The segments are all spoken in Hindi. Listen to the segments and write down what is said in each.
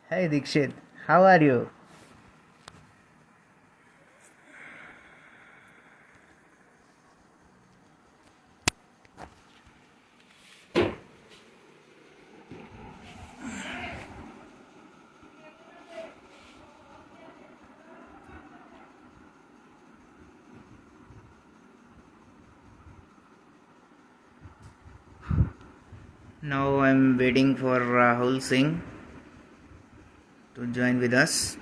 Hey Dikshit, how are you? Now I'm waiting for Rahul Singh to join with us.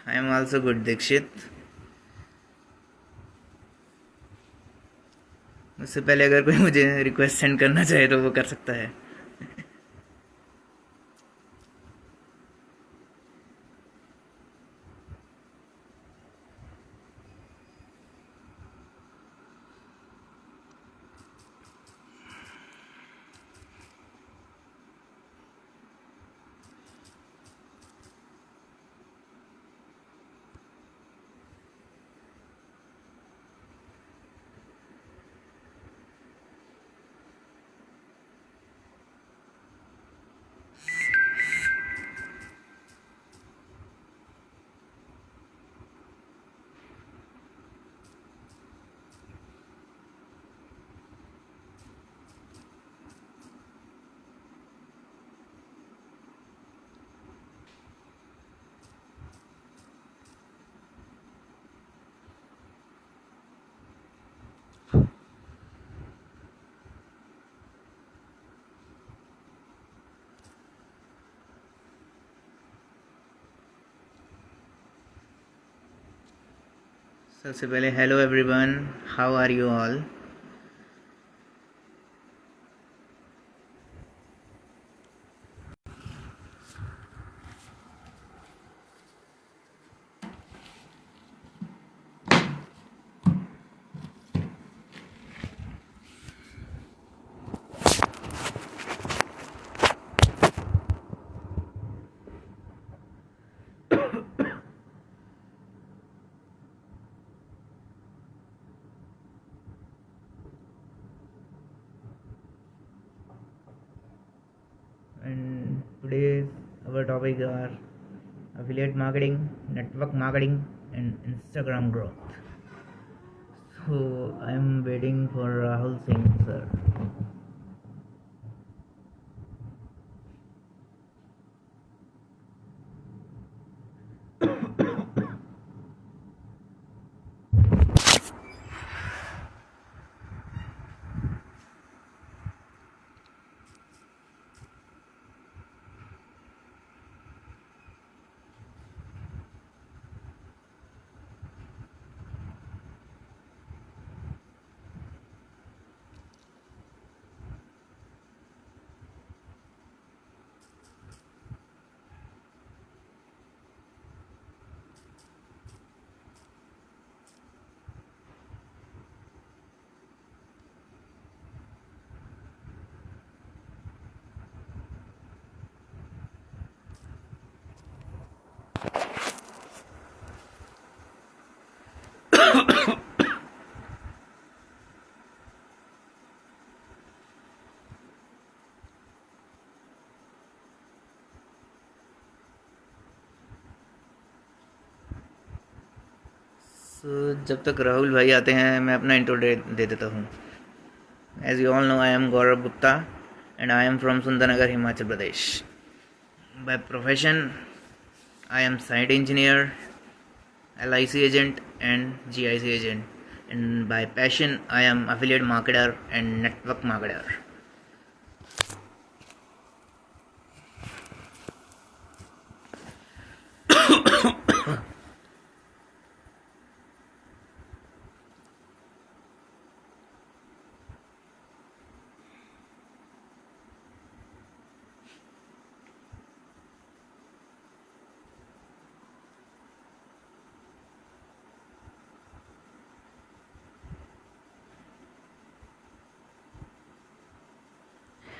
I am also good, Dikshit. उससे पहले अगर कोई मुझे रिक्वेस्ट सेंड करना चाहे तो वो कर सकता है. सबसे पहले hello everyone, how are you all? And today's our topic are affiliate marketing, network marketing, and Instagram growth. So I'm waiting for Rahul Singh, sir. जब तक राहुल भाई आते हैं मैं अपना इंट्रो दे देता हूँ. As you all know, I am Gaurav Gupta and I am from Sundarnagar, Himachal Pradesh. By profession I am site engineer, LIC agent and GIC agent, and by passion I am affiliate marketer and network marketer.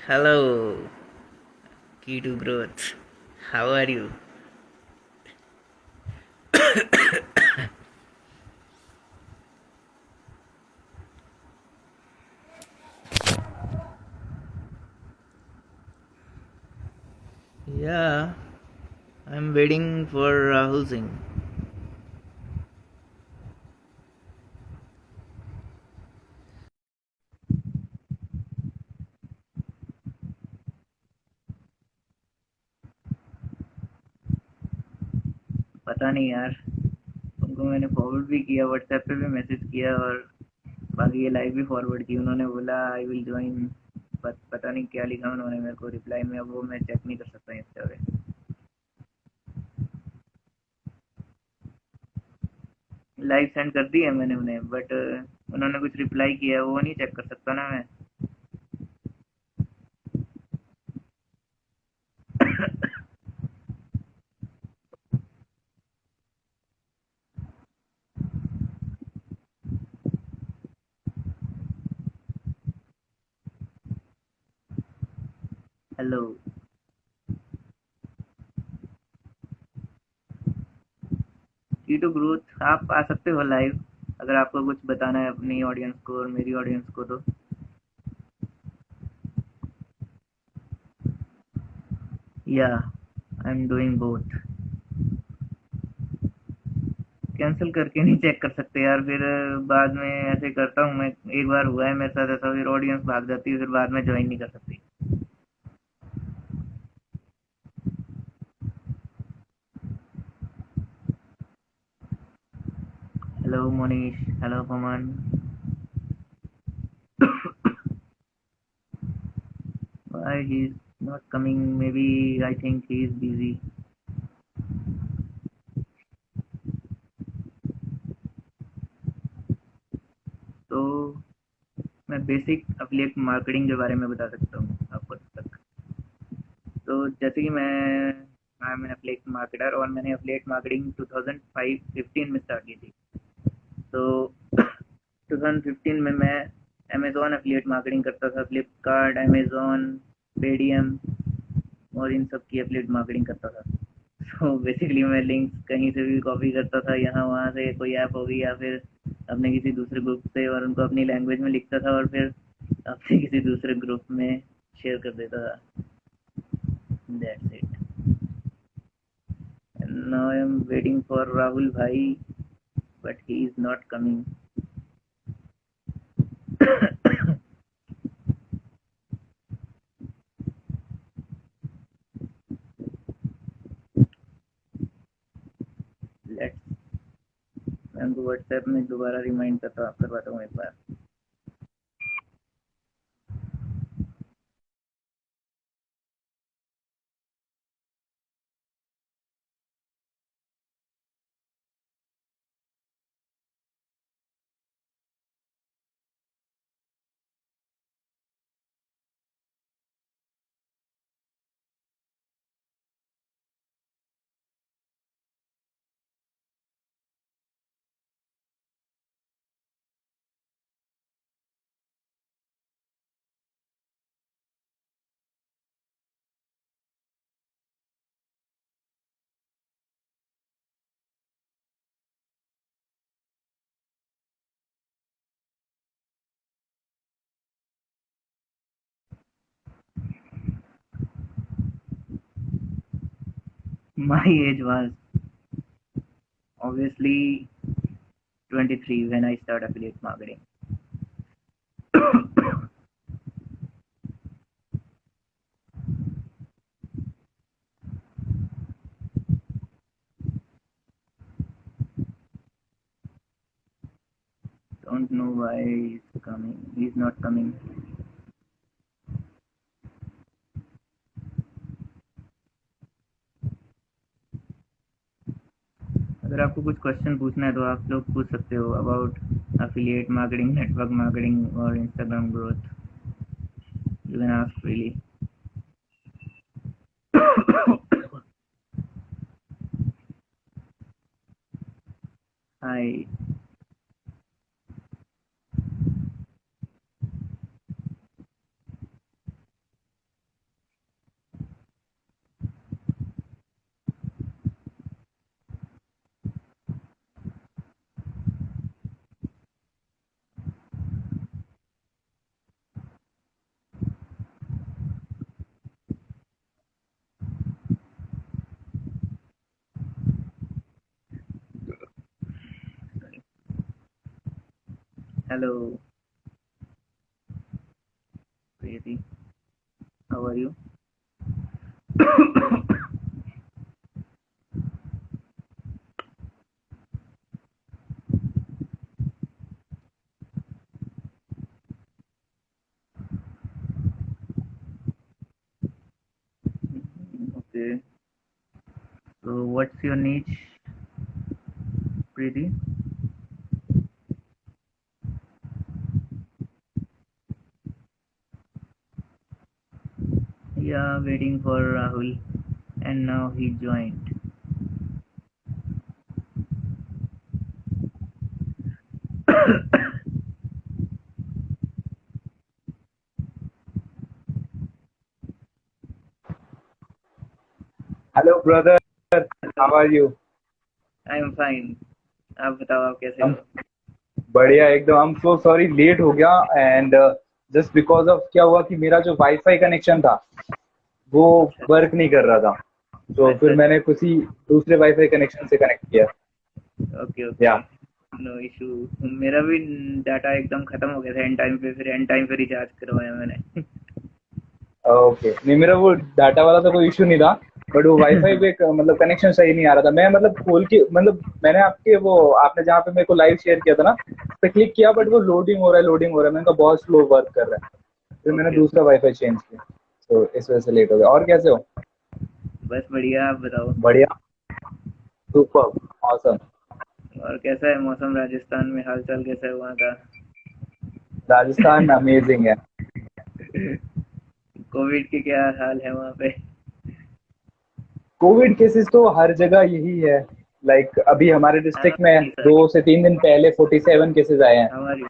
Hello, key to growth. How are you? Yeah, I'm waiting for Rahul Singh. पता नहीं यार, उनको मैंने फॉरवर्ड भी किया, व्हाट्सएप पे भी मैसेज किया और बाकी ये लाइव भी फॉरवर्ड की। उन्होंने बोला आई विल ज्वाइन, पता नहीं क्या लिखा उन्होंने मेरे को रिप्लाई में, अब वो मैं चेक नहीं कर सकता इंस्टा पे। लाइव सेंड कर दी है मैंने उन्हें, बट उन्होंने कुछ रिप्लाई किया है, वो नहीं चेक कर सकता ना मैं। हेलो। कीटो ग्रोथ, आप आ सकते हो लाइव अगर आपको कुछ बताना है अपनी ऑडियंस को और मेरी ऑडियंस को तो। या I am doing both. Cancel करके नहीं चेक कर सकते यार, फिर बाद में ऐसे करता हूँ मैं, एक बार हुआ है मेरे साथ ऐसा, फिर ऑडियंस भाग जाती है, फिर बाद में ज्वाइन नहीं कर सकती। Hello Monish, hello Paman. Why he's not coming? Maybe I think he is busy. तो मैं बेसिक अफिलिएट मार्केटिंग के बारे में बता सकता हूँ आपको तब तक। तो जैसे कि मैं I am an affiliate marketer और मैंने अफिलिएट मार्केटिंग 2005-15 में स्टार्ट की थी। तो 2015 में मैं अमेज़ॉन अफिलिएट मार्केटिंग करता था, फ्लिपकार्ट, अमेज़ॉन, पेटीएम और इन सब की एफिलिएट मार्केटिंग करता था। तो बेसिकली मैं लिंक्स कहीं से भी कॉपी करता था, यहाँ वहाँ से, कोई ऐप होगी या फिर अपने किसी दूसरे ग्रुप से, और उनको अपनी लैंग्वेज में लिखता था और फिर अपने किसी दूसरे ग्रुप में शेयर कर देता था। That's it. Now I am waiting for Rahul bhai, but he is not coming. Let's, मैं उनको व्हाट्सएप में दोबारा रिमाइंड करवाता हूँ एक बार। My age was obviously 23 when I started affiliate marketing. Don't know why he's coming. He's not coming. अगर आपको कुछ क्वेश्चन पूछना है तो आप लोग पूछ सकते हो about affiliate marketing, network marketing or Instagram growth. You can ask freely. Hi. Hello, Preeti. How are you? Okay. So, what's your niche, Preeti? Yeah, waiting for Rahul, and now he joined. Hello brother, hello, how are you? I am fine. आप बताओ, आप कैसे हम हो? बढ़िया एकदम। I'm so sorry लेट हो गया एंड जस्ट बिकॉज ऑफ क्या हुआ कि मेरा जो वाईफाई कनेक्शन था वो अच्छा, वर्क नहीं कर रहा था, तो अच्छा, फिर अच्छा। मैंने किसी दूसरे वाईफाई कनेक्शन से कनेक्ट किया। Okay, okay. या नो इशू। मेरा भी डाटा एकदम खत्म हो गया था एंड टाइम पे, फिर एंड टाइम पे रिचार्ज करवाया मैंने। ओके, नहीं मेरा वो डाटा वाला तो कोई इशू नहीं था, बट वो वाईफाई पे मतलब कनेक्शन सही नहीं आ रहा था। मैं मतलब खोल के मतलब मैंने आपके वो आपने जहाँ पे मेरे को लाइव शेयर किया था ना, उस पे क्लिक किया बट वो लोडिंग हो रहा है, लोडिंग हो रहा है। मैंने कहा बहुत स्लो वर्क कर रहा है, फिर मैंने ओके, दूसरा ओके। वाईफाई चेंज किया, तो इस वजह से लेट हो गया। और कैसे हो? बस बढ़िया, आप बताओ। बढ़िया, सुपर, ऑसम। और कैसा है मौसम राजस्थान में? हाल चाल कैसा है वहाँ का? राजस्थान में अमेजिंग है। कोविड के क्या हाल है वहाँ पे? कोविड केसेस तो हर जगह यही है। लाइक अभी हमारे हाँ, डिस्ट्रिक्ट में ठीक है। 2 से 3 दिन पहले 47 केसेस आए हैं। हमारी।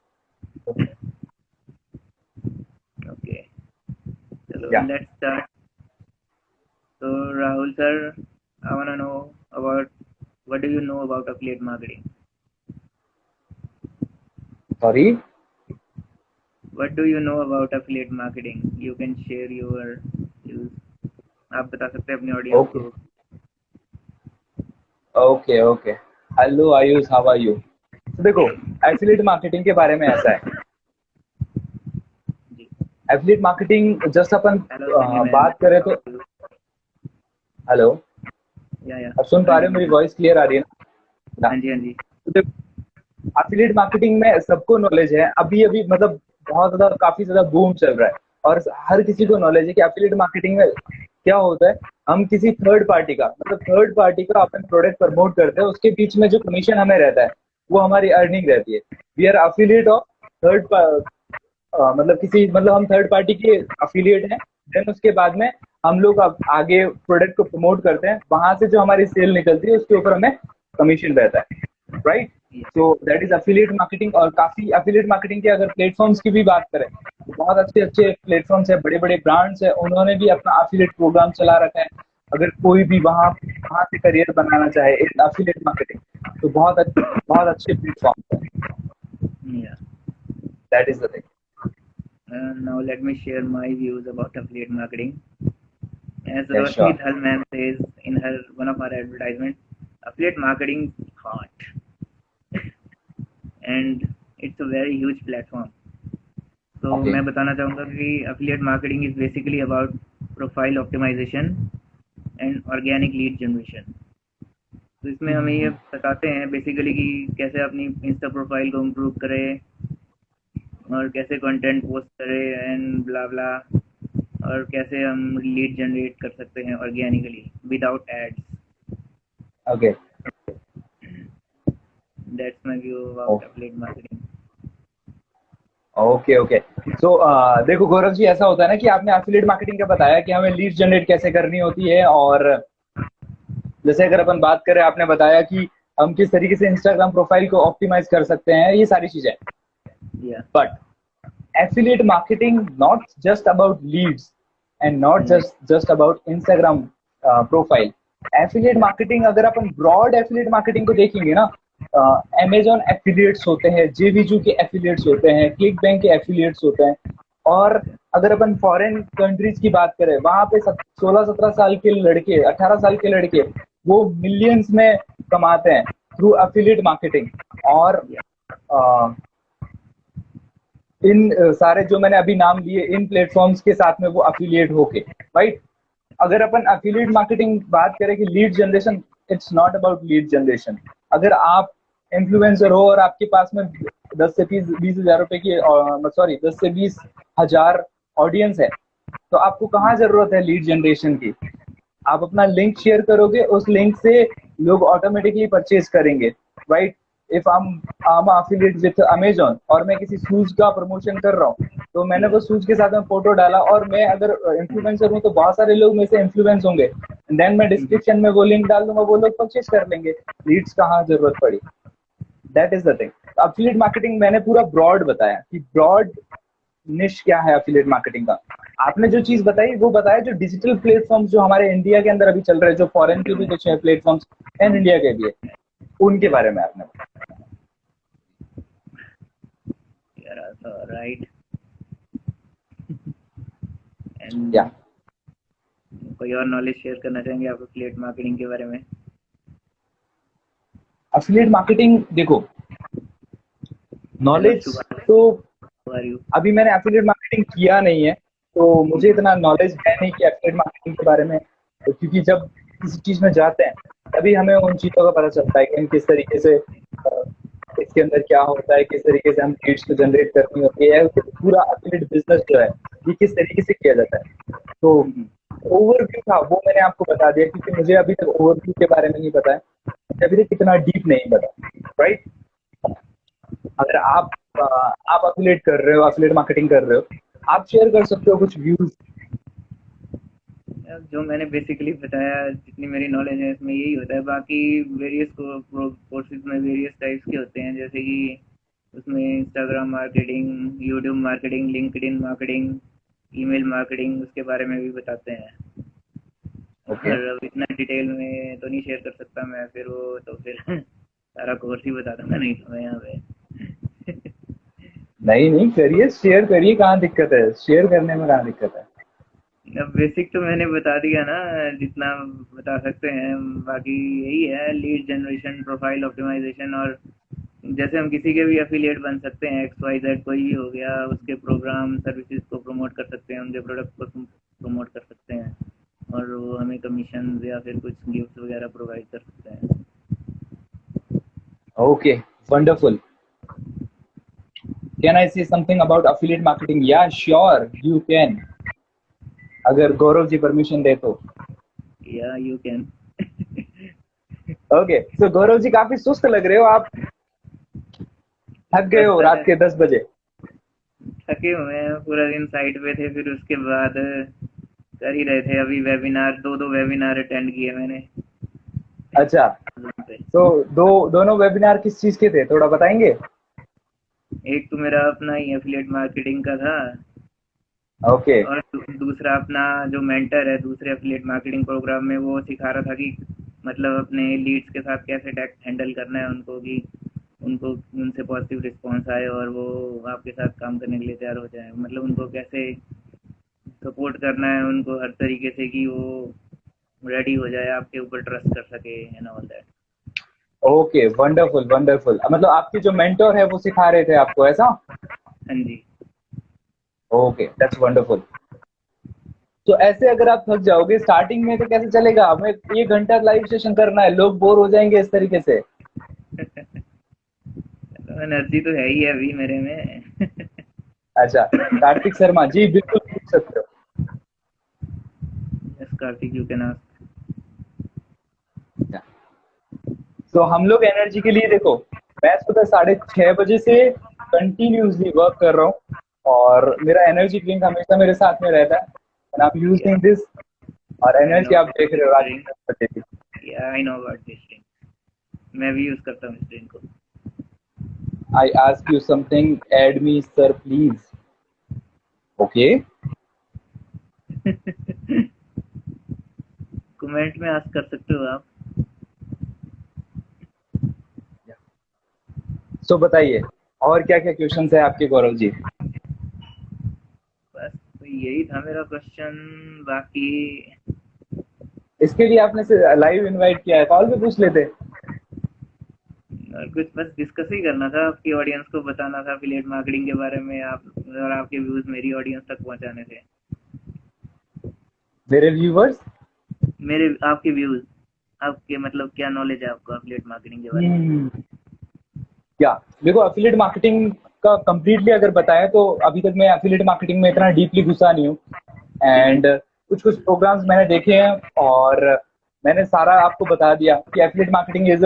ओके, चलो या लेट्स स्टार्ट। तो Rahul sir, I want to know about what do you know about affiliate marketing? Sorry. What do you know about affiliate marketing? You can share your views. आप बता सकते हैं अपनी ऑडियंस ओके, को। Okay, okay. Hello Ayush, how are you? तो देखो, एफिलिएट मार्केटिंग के बारे में ऐसा है। जी। एफिलिएट मार्केटिंग जस्ट अपन हेलो सनी मैन। बात करें तो। हेलो, या अब सुन हाँ पा रहे जी, हो? मेरी वॉइस क्लियर आ रही है ना? हाँ जी, हाँ जी। तो देखो, एफिलिएट मार्केटिंग में सबको नॉलेज है, अभी अभी मतलब बहुत ज्यादा काफी ज्यादा बूम चल रहा है, और हर किसी या को नॉलेज है कि एफिलिएट मार्केटिंग में क्या होता है। हम किसी थर्ड पार्टी का मतलब थर्ड पार्टी का अपन प्रोडक्ट प्रमोट करते हैं, उसके बीच में जो कमीशन हमें रहता है वो हमारी अर्निंग रहती है। We are affiliate of third, मतलब किसी मतलब हम थर्ड पार्टी के अफिलिएट हैं। देन उसके बाद में हम लोग अब आगे प्रोडक्ट को प्रमोट करते हैं, वहां से जो हमारी सेल निकलती है उसके ऊपर हमें कमीशन रहता है, राइट? या so that is affiliate marketing. और काफी अफिलिएट मार्केटिंग के अगर प्लेटफॉर्म्स की भी बात करें तो बहुत अच्छे अच्छे प्लेटफॉर्म्स है, बड़े बड़े ब्रांड्स है, उन्होंने भी अपना अफिलिएट प्रोग्राम चला रखा है। अगर कोई भी वहां वहां से करियर बनाना चाहे इन अफिलिएट मार्केटिंग, तो बहुत अच्छे प्लेटफॉर्म है। या that is the thing. now let me share my views about affiliate marketing. As yes, Roshni sure. Dhalman says in her one of her advertisements, affiliate marketing is hot and it's a very huge platform. तो ओके। मैं बताना चाहूँगा कि affiliate marketing is basically about profile optimization and organic lead generation. तो इसमें हमें ये बताते हैं बेसिकली कि कैसे अपनी इंस्टा प्रोफाइल को इम्प्रूव करें और कैसे कंटेंट पोस्ट करें एंड ब्ला ब्ला, और कैसे हम लीड जनरेट कर सकते हैं organically without ads. Okay, that's my view about affiliate marketing. Okay, okay. So देखो गौरव जी, ऐसा होता है ना कि आपने एफिलिएट मार्केटिंग का बताया कि हमें लीड जनरेट कैसे करनी होती है, और जैसे अगर अपन बात करें, आपने बताया कि हम किस तरीके से इंस्टाग्राम प्रोफाइल को ऑप्टिमाइज कर सकते हैं, ये सारी चीजें। या but affiliate marketing not just about leads and not या just about Instagram profile. Affiliate marketing अगर अपन ब्रॉड एफिलिएट मार्केटिंग को देखेंगे ना, अमेजॉन एफिलिएट्स होते हैं, जेवीजू के एफिलिएट्स होते हैं, क्लिक बैंक के एफिलिएट्स होते हैं। और अगर अपन फॉरेन कंट्रीज की बात करें, वहां पे 16-17 साल के लड़के, 18 साल के लड़के, वो मिलियंस में कमाते हैं थ्रू एफिलिएट मार्केटिंग। और इन सारे जो मैंने अभी नाम लिए इन प्लेटफॉर्म्स के साथ में वो अफिलिएट होके, राइट। अगर अपन अफिलिएट मार्केटिंग बात करें कि lead generation, it's not about lead generation. अगर आप इन्फ्लुएंसर हो और आपके पास में 10 से 20 हजार रुपए की, सॉरी 10 से 20 हजार ऑडियंस है, तो आपको कहाँ जरूरत है लीड जनरेशन की। आप अपना लिंक शेयर करोगे, उस लिंक से लोग ऑटोमेटिकली परचेज करेंगे, राइट। इफ आम अफिलिएट विथ अमेजोन और मैं किसी शूज का प्रमोशन कर रहा हूँ, तो मैंने वो शूज के साथ में फोटो डाला, और मैं अगर इन्फ्लुएंसर हूँ तो बहुत सारे लोग मेरे से इन्फ्लुएंस होंगे, देन मैं डिस्क्रिप्शन में वो लिंक डाल दूंगा, वो लोग परचेज कर लेंगे। लीड्स कहाँ जरूरत पड़ी, that is the thing. Affiliate marketing मैंने पूरा ब्रॉड बताया कि ब्रॉड निश क्या है अफिलिएट मार्केटिंग का। आपने जो चीज बताई वो बताया जो डिजिटल प्लेटफॉर्म्स जो हमारे इंडिया के अंदर अभी चल रहे हैं, जो फॉरेन के भी कुछ है प्लेटफॉर्म्स एंड इंडिया के भी है, उनके बारे में आपने राइट। एंड या कोई और नॉलेज शेयर करना चाहेंगे आप एफिलिएट मार्केटिंग के बारे में? अफिलिएट मार्केटिंग देखो, हेलो नॉलेज शुभान, तो हाउ आर यू? अभी मैंने एफिलिएट मार्केटिंग किया नहीं है, तो मुझे इतना नॉलेज है नहीं कि एफिलिएट मार्केटिंग के बारे में, तो क्योंकि जब किसी चीज में जाते हैं तभी हमें उन चीजों का पता चलता है कि हम किस तरीके से इसके अंदर क्या होता है, किस तरीके से हम लीड्स को जनरेट करनी होती है, पूरा एफिलिएट बिजनेस जो है ये किस तरीके से किया जाता है। तो ओवरव्यू था वो मैंने आपको बता दिया, क्योंकि मुझे अभी तक ओवरव्यू के बारे में नहीं पता है, मुझे अभी तक इतना डीप नहीं पता, राइट। अगर आप अफिलिएट कर रहे हो, अफिलिएट मार्केटिंग कर रहे हो, आप शेयर कर सकते हो कुछ व्यूज। जो मैंने बेसिकली बताया, जितनी मेरी नॉलेज है इसमें यही होता है। बाकी वेरियस कोर्सेज में वेरियस टाइप्स के होते हैं, जैसे कि उसमें Instagram marketing, YouTube marketing, LinkedIn marketing, email marketing, उसके बारे में भी बताते हैं। ओके, और अब इतना डिटेल में तो नहीं शेयर कर सकता मैं, फिर वो तो फिर सारा कोर्स ही बता दूंगा, नहीं तो मैं यहाँ पे नहीं नहीं करिए, शेयर करिए, कहाँ दिक्कत है, शेयर करने में कहाँ दिक्कत है। अब बेसिक तो मैंने बता दिया ना, जितना बता सकते हैं। बाकी यही है, लीड जनरेशन, प्रोफाइल ऑप्टिमाइजेशन, और जैसे हम किसी के भी एफिलिएट बन सकते हैं, एक्स वाई जेड कोई भी हो गया, उसके प्रोग्राम सर्विसेज को प्रमोट कर सकते हैं, उनके प्रोडक्ट को प्रमोट कर सकते हैं, और वो हमें कमीशन या फिर कुछ गिफ्ट वगैरह प्रोवाइड कर सकते हैं। Okay, wonderful. कैन आई से समथिंग अबाउट अफिलिएट मार्केटिंग? या श्योर यू कैन, अगर गौरव जी परमिशन दे तो। या यू कैन। ओके, सो गौरव जी काफी सुस्त लग रहे हो आप, थक गए हो रात के 10 बजे। थके हुए हैं, पूरा दिन साइट पे थे, फिर उसके बाद कर ही रहे थे। अभी वेबिनार, दो वेबिनार अटेंड किए मैंने अच्छा, Zoom पे। तो दोनों वेबिनार किस चीज के थे, थोड़ा बताएंगे? एक तो मेरा अपना ही एफिलिएट मार्केटिंग का था, ओके, और दूसरा अपना जो मेंटर है दूसरे एफिलिएट मार्केटिंग प्रोग्राम में, वो सिखा रहा था कि मतलब अपने लीड्स के साथ कैसे टैक्स हैंडल करना है उनको, कि उनको उनसे पॉजिटिव रिस्पॉन्स आए और वो आपके साथ काम करने के लिए तैयार हो जाए। मतलब उनको कैसे सपोर्ट करना है उनको हर तरीके से, कि वो रेडी हो जाए, आपके ऊपर ट्रस्ट कर सके and all that. Okay, wonderful wonderful. मतलब आपके जो मेंटोर है वो सिखा रहे थे आपको, ऐसा? हाँ जी। Okay, that's wonderful. तो ऐसे अगर आप थक जाओगे स्टार्टिंग में तो कैसे चलेगा? हमें 1 घंटा लाइव सेशन करना है, लोग बोर हो जाएंगे इस तरीके से। एनर्जी तो है ही है अभी मेरे में। अच्छा, कार्तिक शर्मा जी बिल्कुल पूछ सकते हो। Yes Kartik, you can ask. तो हम लोग एनर्जी के लिए देखो, मैं सुबह 6:30 बजे से कंटिन्यूसली वर्क कर रहा हूँ, और मेरा एनर्जी ड्रिंक हमेशा मेरे साथ में रहता है, एंड आई एम या यूजिंग दिस। और आई नो एनर्जी आप देख दिस रहे हो रात ड्रिंक। के 10 बजे की। या I know about this drink, मैं भी यूज करता हूँ इस ड्रिंक को। I ask you something, add me sir please. Okay, comment में आस्क कर सकते हो आप। सो बताइए और क्या क्या क्वेश्चन है आपके गौरव जी? बस तो यही था मेरा क्वेश्चन। बाकी इसके लिए आपने से लाइव इनवाइट किया है, कॉल पे पूछ लेते। और कुछ बस डिस्कस ही करना था, आपकी ऑडियंस को बताना था एफिलिएट मार्केटिंग के बारे में, आप और आपके व्यूज मेरी ऑडियंस तक पहुंचाने थे। मेरे व्यूवर्स। मेरे आपके व्यूज, आपके मतलब क्या नॉलेज है आपको एफिलिएट मार्केटिंग के बारे में? हम्म, या देखो एफिलिएट मार्केटिंग का कंप्लीटली अगर बताएं तो अभी तक मैं एफिलिएट मार्केटिंग में इतना डीपली घुसा नहीं हूँ। एंड कुछ कुछ प्रोग्राम्स मैंने देखे हैं और मैंने सारा आपको बता दिया कि एफिलिएट मार्केटिंग इज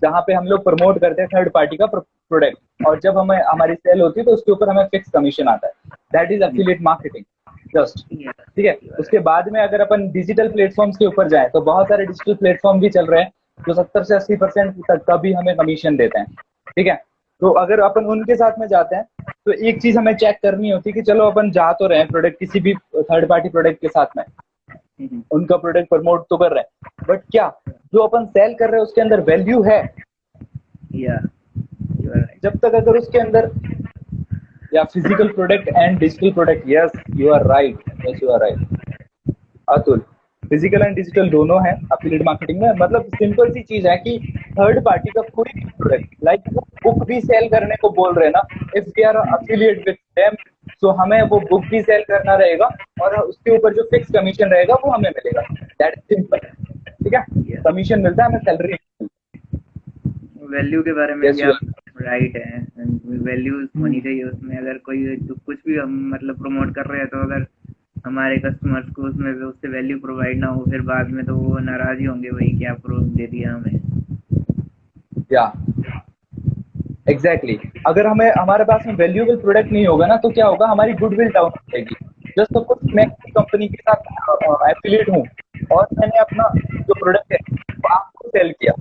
जहाँ पे हम लोग प्रमोट करते हैं थर्ड पार्टी का प्रोडक्ट, और जब हमें हमारी सेल होती है तो उसके ऊपर हमें फिक्स कमीशन आता है। That is affiliate marketing just. ठीक है, उसके बाद में अगर अपन डिजिटल प्लेटफॉर्म्स के ऊपर जाए तो बहुत सारे डिजिटल प्लेटफॉर्म भी चल रहे हैं जो 70 से 80% तक का भी हमें कमीशन देते हैं। ठीक है, तो अगर अपन उनके साथ में जाते हैं तो एक चीज हमें चेक करनी होती है कि चलो अपन जा तो रहे हैं प्रोडक्ट किसी भी थर्ड पार्टी प्रोडक्ट के साथ में, उनका प्रोडक्ट प्रमोट तो कर रहे हैं, बट क्या जो अपन सेल कर रहे हैं उसके अंदर वैल्यू है? या यू आर राइट। जब तक अगर उसके अंदर या physical product and digital product, yes you are right, yes you are right Atul, physical and digital दोनों है एफिलिएट मार्केटिंग में। मतलब सिंपल सी चीज है कि थर्ड पार्टी का कोई भी प्रोडक्ट लाइक वो बुक भी सेल करने को बोल रहे हैं ना, if we are affiliate with them, so हमें वो बुक भी सेल करना रहेगा और उसके ऊपर जो फिक्स कमीशन रहेगा वो हमें मिलेगा। That is simple. ठीक है, कमीशन मिलता है, हमें सैलरी। वैल्यू के बारे में यस भी यू आप राइट है, वैल्यू होनी चाहिए उसमें। अगर कोई तो कुछ भी हम मतलब प्रमोट कर रहे हैं तो अगर हमारे कस्टमर्स को उसमें उससे वैल्यू प्रोवाइड ना हो, फिर बाद में तो वो नाराज ही होंगे, वही क्या प्रोडक्ट दे दिया हमें। या एग्जैक्टली अगर हमें हमारे पास में वैल्यूएबल प्रोडक्ट नहीं होगा ना तो क्या होगा, हमारी गुडविल डाउन हो जाएगी। जस्ट सपोज मैं किसी कंपनी के साथ एफिलिएट हूँ और मैंने अपना जो प्रोडक्ट है वो आपको सेल किया,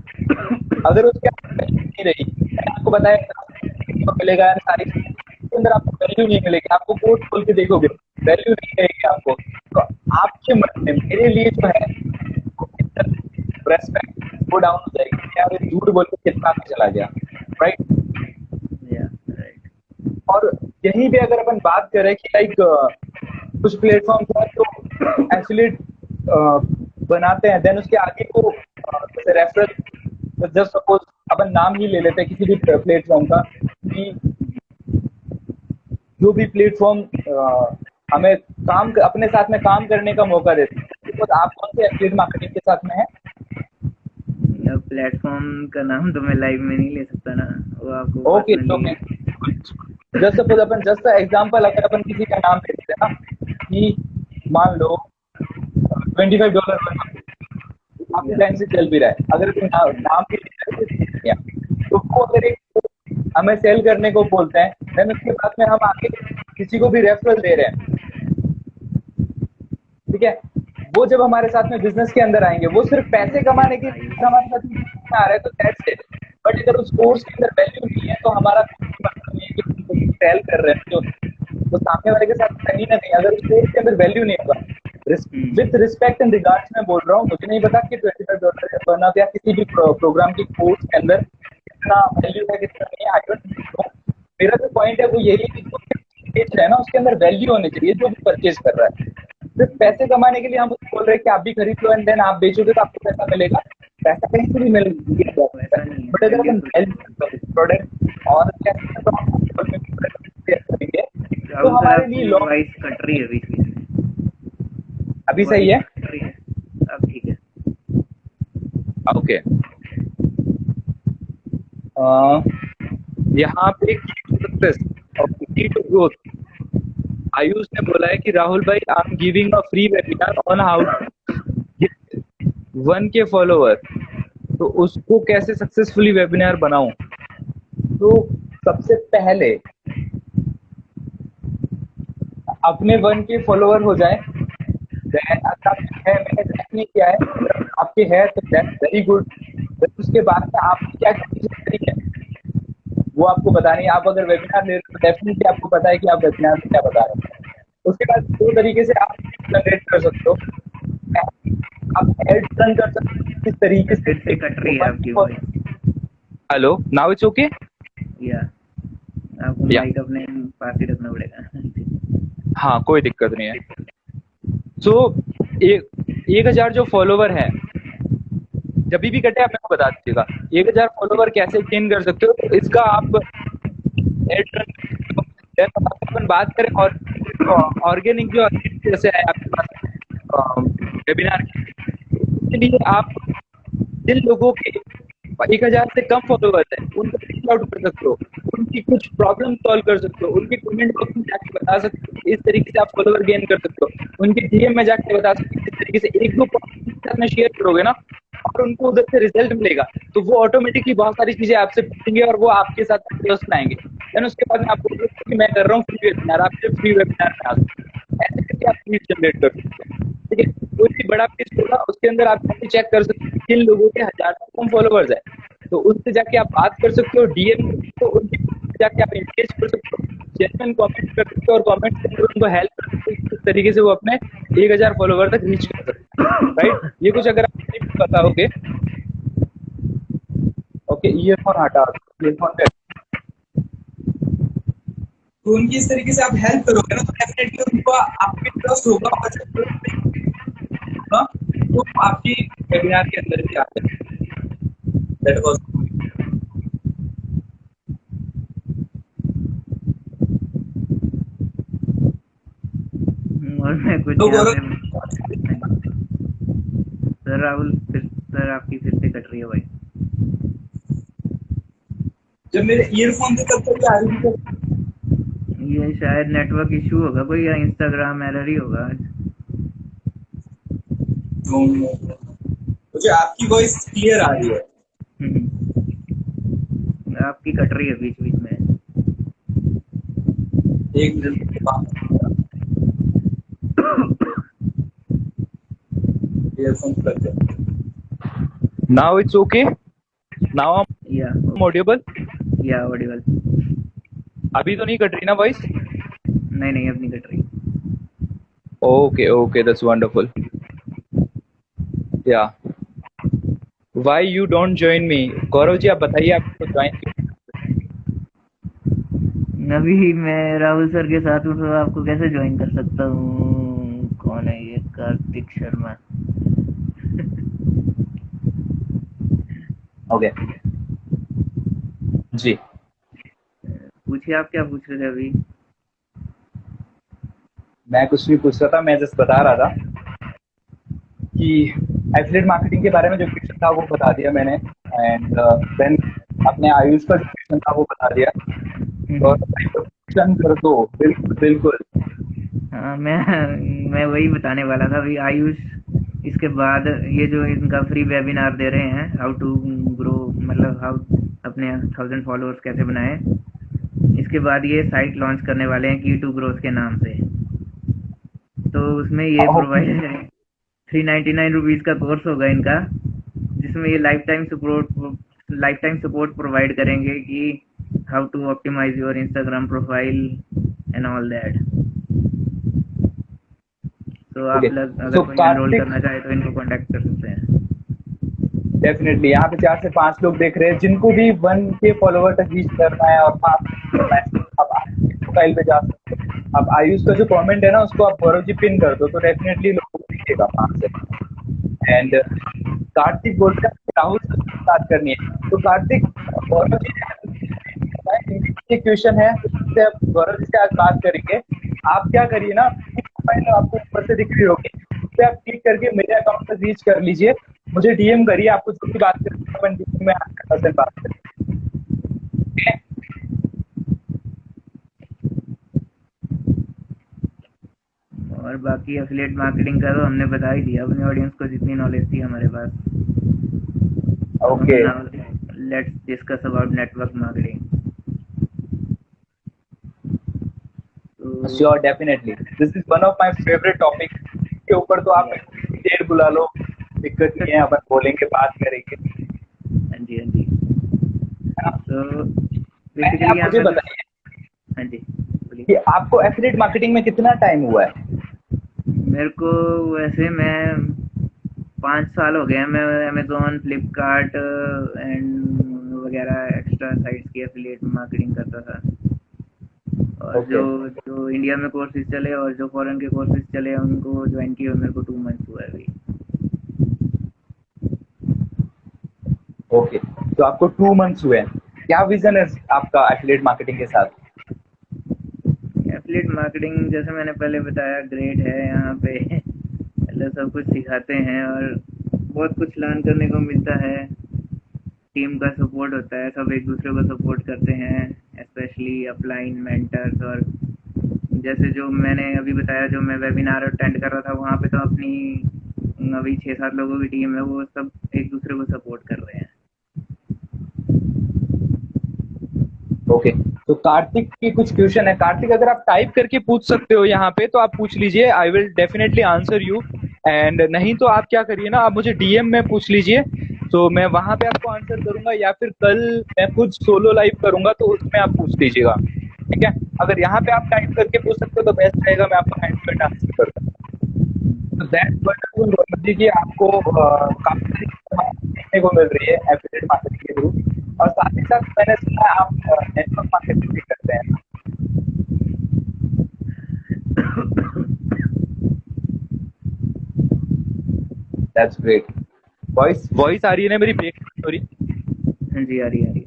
अगर उसके अंदर वैल्यू नहीं रही, मैंने आपको बताया मिलेगा यार सारी के अंदर आपको वैल्यू नहीं मिलेगी, आपको कोड खोल के देखोगे वैल्यू नहीं रहेगी आपको, तो आपके मन में मेरे लिए जो है रेस्पेक्ट वो डाउन हो जाएगी, यार ये झूठ बोल के कितना आगे चला गया, राइट। या राइट। और यहीं पे अगर अपन बात करें कि लाइक कुछ प्लेटफॉर्म है तो एफिलिएट बनाते हैं, देन उसके आगे को जैसे रेफरल, जस्ट सपोज अपन नाम ही ले लेते हैं किसी भी प्लेटफॉर्म का कि जो भी प्लेटफॉर्म हमें अपने साथ में काम करने का मौका देते हैं, तो आप कौन से एफिलिएट मार्केटिंग के साथ में है? प्लेटफॉर्म का नाम तो मैं लाइव में नहीं ले सकता ना, वो आपको ओके, तो पर्सनली। जस्ट सपोज अपन जस्ट एग्जांपल अगर अपन किसी का नाम ले लेते हैं ना कि मान लो $25 काफी टाइम से चल भी रहा है, अगर कोई नाम भी लिया तो वो अगर एक हमें सेल करने को बोलते हैं, देन उसके बाद में हम आगे किसी को भी रेफरल दे रहे हैं। ठीक है, वो जब हमारे साथ में बिजनेस के अंदर आएंगे वो सिर्फ पैसे कमाने के लिए हमारे साथ में आ रहा है तो दैट्स इट, बट अगर उस कोर्स के अंदर वैल्यू नहीं है तो हमारा मतलब नहीं है कि हम सेल कर रहे हैं जो तो सामने वाले के साथ कहीं ना कहीं अगर उस कोर्स के अंदर वैल्यू नहीं होगा, विथ रिस्पेक्ट एंड रिगार्ड्स मैं बोल रहा हूँ, मुझे नहीं पता कि $25 बना या किसी भी प्रोग्राम की कोर्स के अंदर कितना वैल्यू है कितना नहीं, आई डोंट नो। मेरा जो पॉइंट है वो यही है कि जो बेच रहा है ना उसके अंदर वैल्यू होनी चाहिए जो भी परचेज कर रहा है। सिर्फ पैसे कमाने के लिए हम उसको बोल रहे हैं कि आप भी खरीद लो एंड देन आप बेचोगे तो आपको पैसा मिलेगा, पैसा कहीं से भी मिल वैसा नहीं है, बट अगर वैल्यू अपन प्रोडक्ट और करेंगे तो राहुल सर हमारे लिए आपकी लॉन्ग। वॉइस कट रही है बीच बीच में, अभी सही वॉइस है? कट रही है, अब ठीक है। ओके, यहाँ पे सक्सेस और ग्रोथ, आयुष ने बोला है कि राहुल भाई I am giving a free webinar on how to 1K follower, तो उसको कैसे सक्सेसफुली वेबिनार बनाऊं? तो सबसे पहले अपने 1K फॉलोअर हो जाए, अगर आपके है, मैंने चेक नहीं किया है, अगर आपके है तो दैट्स वेरी गुड। उसके बाद में आपकी क्या करी है वो आपको बतानी है। आप अगर वेबिनार ले रहे हो तो डेफिनेटली आपको पता है कि आप वेबिनार में क्या बता रहे हैं। उसके बाद दो तरीके से आप जनरेट कर सकते हो, आप एड रन कर सकते हो किस तरीके से। फिर से कट रही है आपकी voice. Hello, now it's okay. या आपको माइक अपने पास ही रखना पड़ेगा। हाँ, कोई दिक्कत नहीं है। सो 1,000 जो फॉलोवर है, जब भी कटे आप मेरे को बता दीजिएगा। 1000 फॉलोवर कैसे गेन कर सकते हो, तो इसका आप अपन बात करें और ऑर्गेनिक जो जैसे है आपके पास वेबिनार के लिए, आप जिन लोगों के 1000 से कम फॉलोवर्स है उनको रीच आउट कर सकते हो, उनकी कुछ प्रॉब्लम सॉल्व कर सकते हो, उनके कमेंट बॉक्स में जाके बता सकते हो, इस तरीके से आप फॉलोवर गेन कर सकते हो। उनके डीएम में जाके बता सकते हो, इस तरीके से एक दो पॉइंट आपने शेयर करोगे ना और उनको उधर से रिजल्ट मिलेगा, तो वो ऑटोमेटिकली बहुत सारी चीजें आपसे पूछेंगे और वो आपके साथ क्लोज बनाएंगे। देन उसके बाद में आप बोलोगे कि मैं कर रहा हूँ फ्री वेबिनार, आप सिर्फ फ्री वेबिनार में आ सकते हो। ऐसे करके आप लीड जनरेट कर सकते हो। ठीक है, कोई भी बड़ा पेज होगा उसके अंदर आप जाके चेक कर सकते हो किन लोगों के 1000 से कम फॉलोवर्स है, तो उनसे जाके आप बात कर सकते हो, डीएम कर सकते हो, उनके जाके आप एंगेज कर सकते हो, जेन्युइन कमेंट कर सकते हो और कमेंट के अंदर उनको हेल्प कर सकते हो, इस तरीके से वो अपने 1000 फॉलोवर तक रीच कर सकते हैं। राइट, ये कुछ अगर आप टिप्स बताओगे। ओके, ईयरफोन हटा दो, ईयरफोन पे तो उनकी इस तरीके से आप हेल्प करोगे ना, तो डेफिनेटली उनको आप पे ट्रस्ट होगा और जब होगा तो आपकी वेबिनार के अंदर भी आ जाए। दैट वाज और मैं कुछ तो यहाँ गौरव, पे सर राहुल, फिर सर आपकी फिर से कट रही है भाई। जब मेरे ईयरफोन से तब तक आ रही थी, ये शायद नेटवर्क इशू होगा कोई, या इंस्टाग्राम एरर ही होगा आज। तो मुझे आपकी वॉइस क्लियर आ रही है। आपकी कट रही है बीच बीच में। एक मिनट, ईयरफोन लग जाए। Now it's okay, now I या एम ऑडिबल। या ऑडिबल। अभी तो नहीं कट रही ना वॉइस? नहीं नहीं, अब नहीं कट रही। Okay okay, that's wonderful. या why you don't join me? Gaurav ji आप बताइए, आपको ज्वाइन क्यों? अभी मैं राहुल सर के साथ हूँ, तो आपको कैसे ज्वाइन कर सकता हूँ? कौन है ये? कार्तिक शर्मा। ओके जी, पूछिए, आप क्या पूछ रहे थे अभी? मैं कुछ भी पूछ रहा था, मैं जस्ट बता रहा था कि एफिलिएट मार्केटिंग के बारे में जो क्वेश्चन था वो बता दिया मैंने, एंड देन अपने आयुष का जो क्वेश्चन था वो बता दिया। और क्वेश्चन कर दो, बिल्कुल बिल्कुल। हाँ, मैं वही बताने वाला था अभी। आयुष, इसके बाद ये जो इनका फ्री वेबिनार दे रहे हैं, हाउ टू ग्रो, मतलब हाउ अपने 1000 फॉलोअर्स कैसे बनाए, इसके बाद ये साइट लॉन्च करने वाले हैं की टू ग्रोथ के नाम से। तो उसमें ये प्रोवाइड है, 399 रुपीज़ का कोर्स होगा इनका, जिसमें ये लाइफ टाइम सपोर्ट प्रोवाइड करेंगे कि how to optimize your Instagram profile and all that. तो आप ओके, लोग अगर सो कोई एनरोल कार्तिक, करना चाहे तो इनको कांटेक्ट कर सकते हैं। डेफिनेटली यहाँ पे 4 से 5 लोग देख रहे हैं जिनको भी 1 के फॉलोवर तक रीच करना है और 5 करना है, आप प्रोफाइल पे जा सकते हो। अब आयुष का जो कमेंट है ना उसको आप गौरव जी पिन कर दो, तो डेफिनेटली लोगों को दिखेगा वहां से। एंड कार्तिक बोल रहे हैं राहुल से बात करनी है, तो कार्तिक, गौरव जी ने क्वेश्चन है उससे आप गौरव जी से आज बात करेंगे। आप क्या करिए ना, प्रोफाइल आपको ऊपर से दिख रही होगी, उस पर आप क्लिक करके मेरे अकाउंट तक रीच कर लीजिए, मुझे डीएम करिए, आपको जो भी बात करनी है अपन डीएम में 100% बात करेंगे। और बाकी एफिलिएट मार्केटिंग का तो हमने बता ही दिया अपनी ऑडियंस को, जितनी नॉलेज थी हमारे पास। अब हम okay, let's discuss about network marketing. तो sure, definitely this is one of my favourite topic. के ऊपर तो आप मेरे को देर बुला लो, दिक्कत नहीं है, अपन बोलेंगे, बात करेंगे। हाँ जी, हाँ जी। है ना? तो वैसे बेसिकली आप यहाँ मुझे पे बताइए हाँ जी, बोलिए। कि आपको एफिलिएट मार्केटिंग में कितना टाइम हुआ है? मेरे को वैसे मैं 5 साल हो गए हैं, मैं अमेजोन, फ्लिपकार्ट एंड वगैरह एक्स्ट्रा साइट्स की एफिलिएट मार्केटिंग करता था। और जो ओके, जो इंडिया में कोर्सेज चले और जो फॉरेन के कोर्सेज चले उनको ज्वाइन किए हुए मेरे को 2 मंथ्स हुआ है अभी। ओके, तो आपको 2 मंथ्स हुए हैं, क्या विजन है आपका एफिलिएट मार्केटिंग के साथ? एफिलिएट मार्केटिंग जैसे मैंने पहले बताया ग्रेट है यहाँ पे। मतलब सब कुछ सिखाते हैं और बहुत कुछ लर्न करने को मिलता है। टीम का सपोर्ट होता है, सब एक दूसरे को सपोर्ट करते हैं, स्पेशली अपलाइन मेंटर्स। और जैसे जो मैंने अभी बताया, जो मैं वेबिनार अटेंड कर रहा था, वहाँ पे तो अपनी अभी 6-7 लोगों की टीम है, वो सब एक दूसरे को सपोर्ट कर रहे हैं। ओके, तो कार्तिक की कुछ क्वेश्चन है। कार्तिक, अगर आप टाइप करके पूछ सकते हो यहाँ पे तो आप पूछ लीजिए, I will definitely answer you. And नहीं तो आप क्या करिए ना, आप मुझे डीएम में पूछ लीजिए, तो मैं वहां पे आपको आंसर करूंगा, या फिर कल मैं खुद सोलो लाइव करूंगा तो उसमें आप पूछ लीजिएगा, ठीक है? अगर यहाँ पे आप टाइप करके पूछ सकते हो तो बेस्ट रहेगा, मैं आपको हैंड टू हैंड आंसर कर दूँ। तो दैट्स वंडरफुल जी कि आपको काफी सारी सीखने को मिल रही है एफिलिएट मार्केटिंग के थ्रू, और साथ ही साथ मैंने सुना है आप नेटवर्क मार्केटिंग भी करते हैं। That's great. वॉइस वॉइस आ रही है ना मेरी, ब्रेक हो रही? हाँ जी, आ रही है।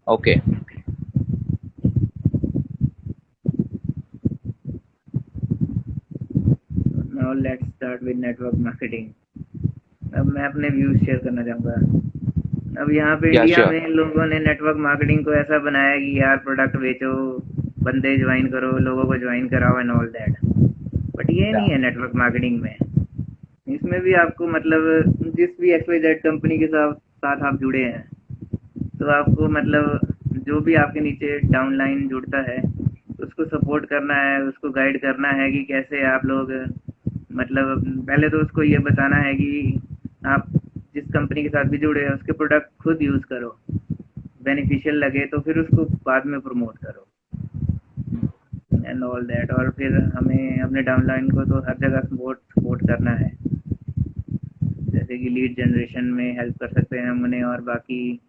Okay, now let's start with network marketing. अब मैं अपने व्यूज शेयर करना चाहूँगा। अब यहाँ पे या इंडिया श्योर। में लोगों ने नेटवर्क मार्केटिंग को ऐसा बनाया कि यार प्रोडक्ट बेचो, बंदे ज्वाइन करो, लोगों को ज्वाइन कराओ एंड ऑल दैट। बट ये नहीं है नेटवर्क मार्केटिंग में। इसमें भी आपको मतलब जिस भी XYZ कंपनी के साथ साथ आप जुड़े हैं, तो आपको मतलब जो भी आपके नीचे डाउनलाइन जुड़ता है उसको सपोर्ट करना है, उसको गाइड करना है कि कैसे आप लोग मतलब पहले तो उसको ये बताना है कि आप जिस कंपनी के साथ भी जुड़े हैं उसके प्रोडक्ट खुद यूज़ करो, बेनिफिशियल लगे तो फिर उसको बाद में प्रमोट करो एंड ऑल दैट। और फिर हमें अपने डाउनलाइन को तो हर जगह सपोर्ट करना है, जैसे कि लीड जनरेशन में हेल्प कर सकते हैं हम उन्हें, और बाकी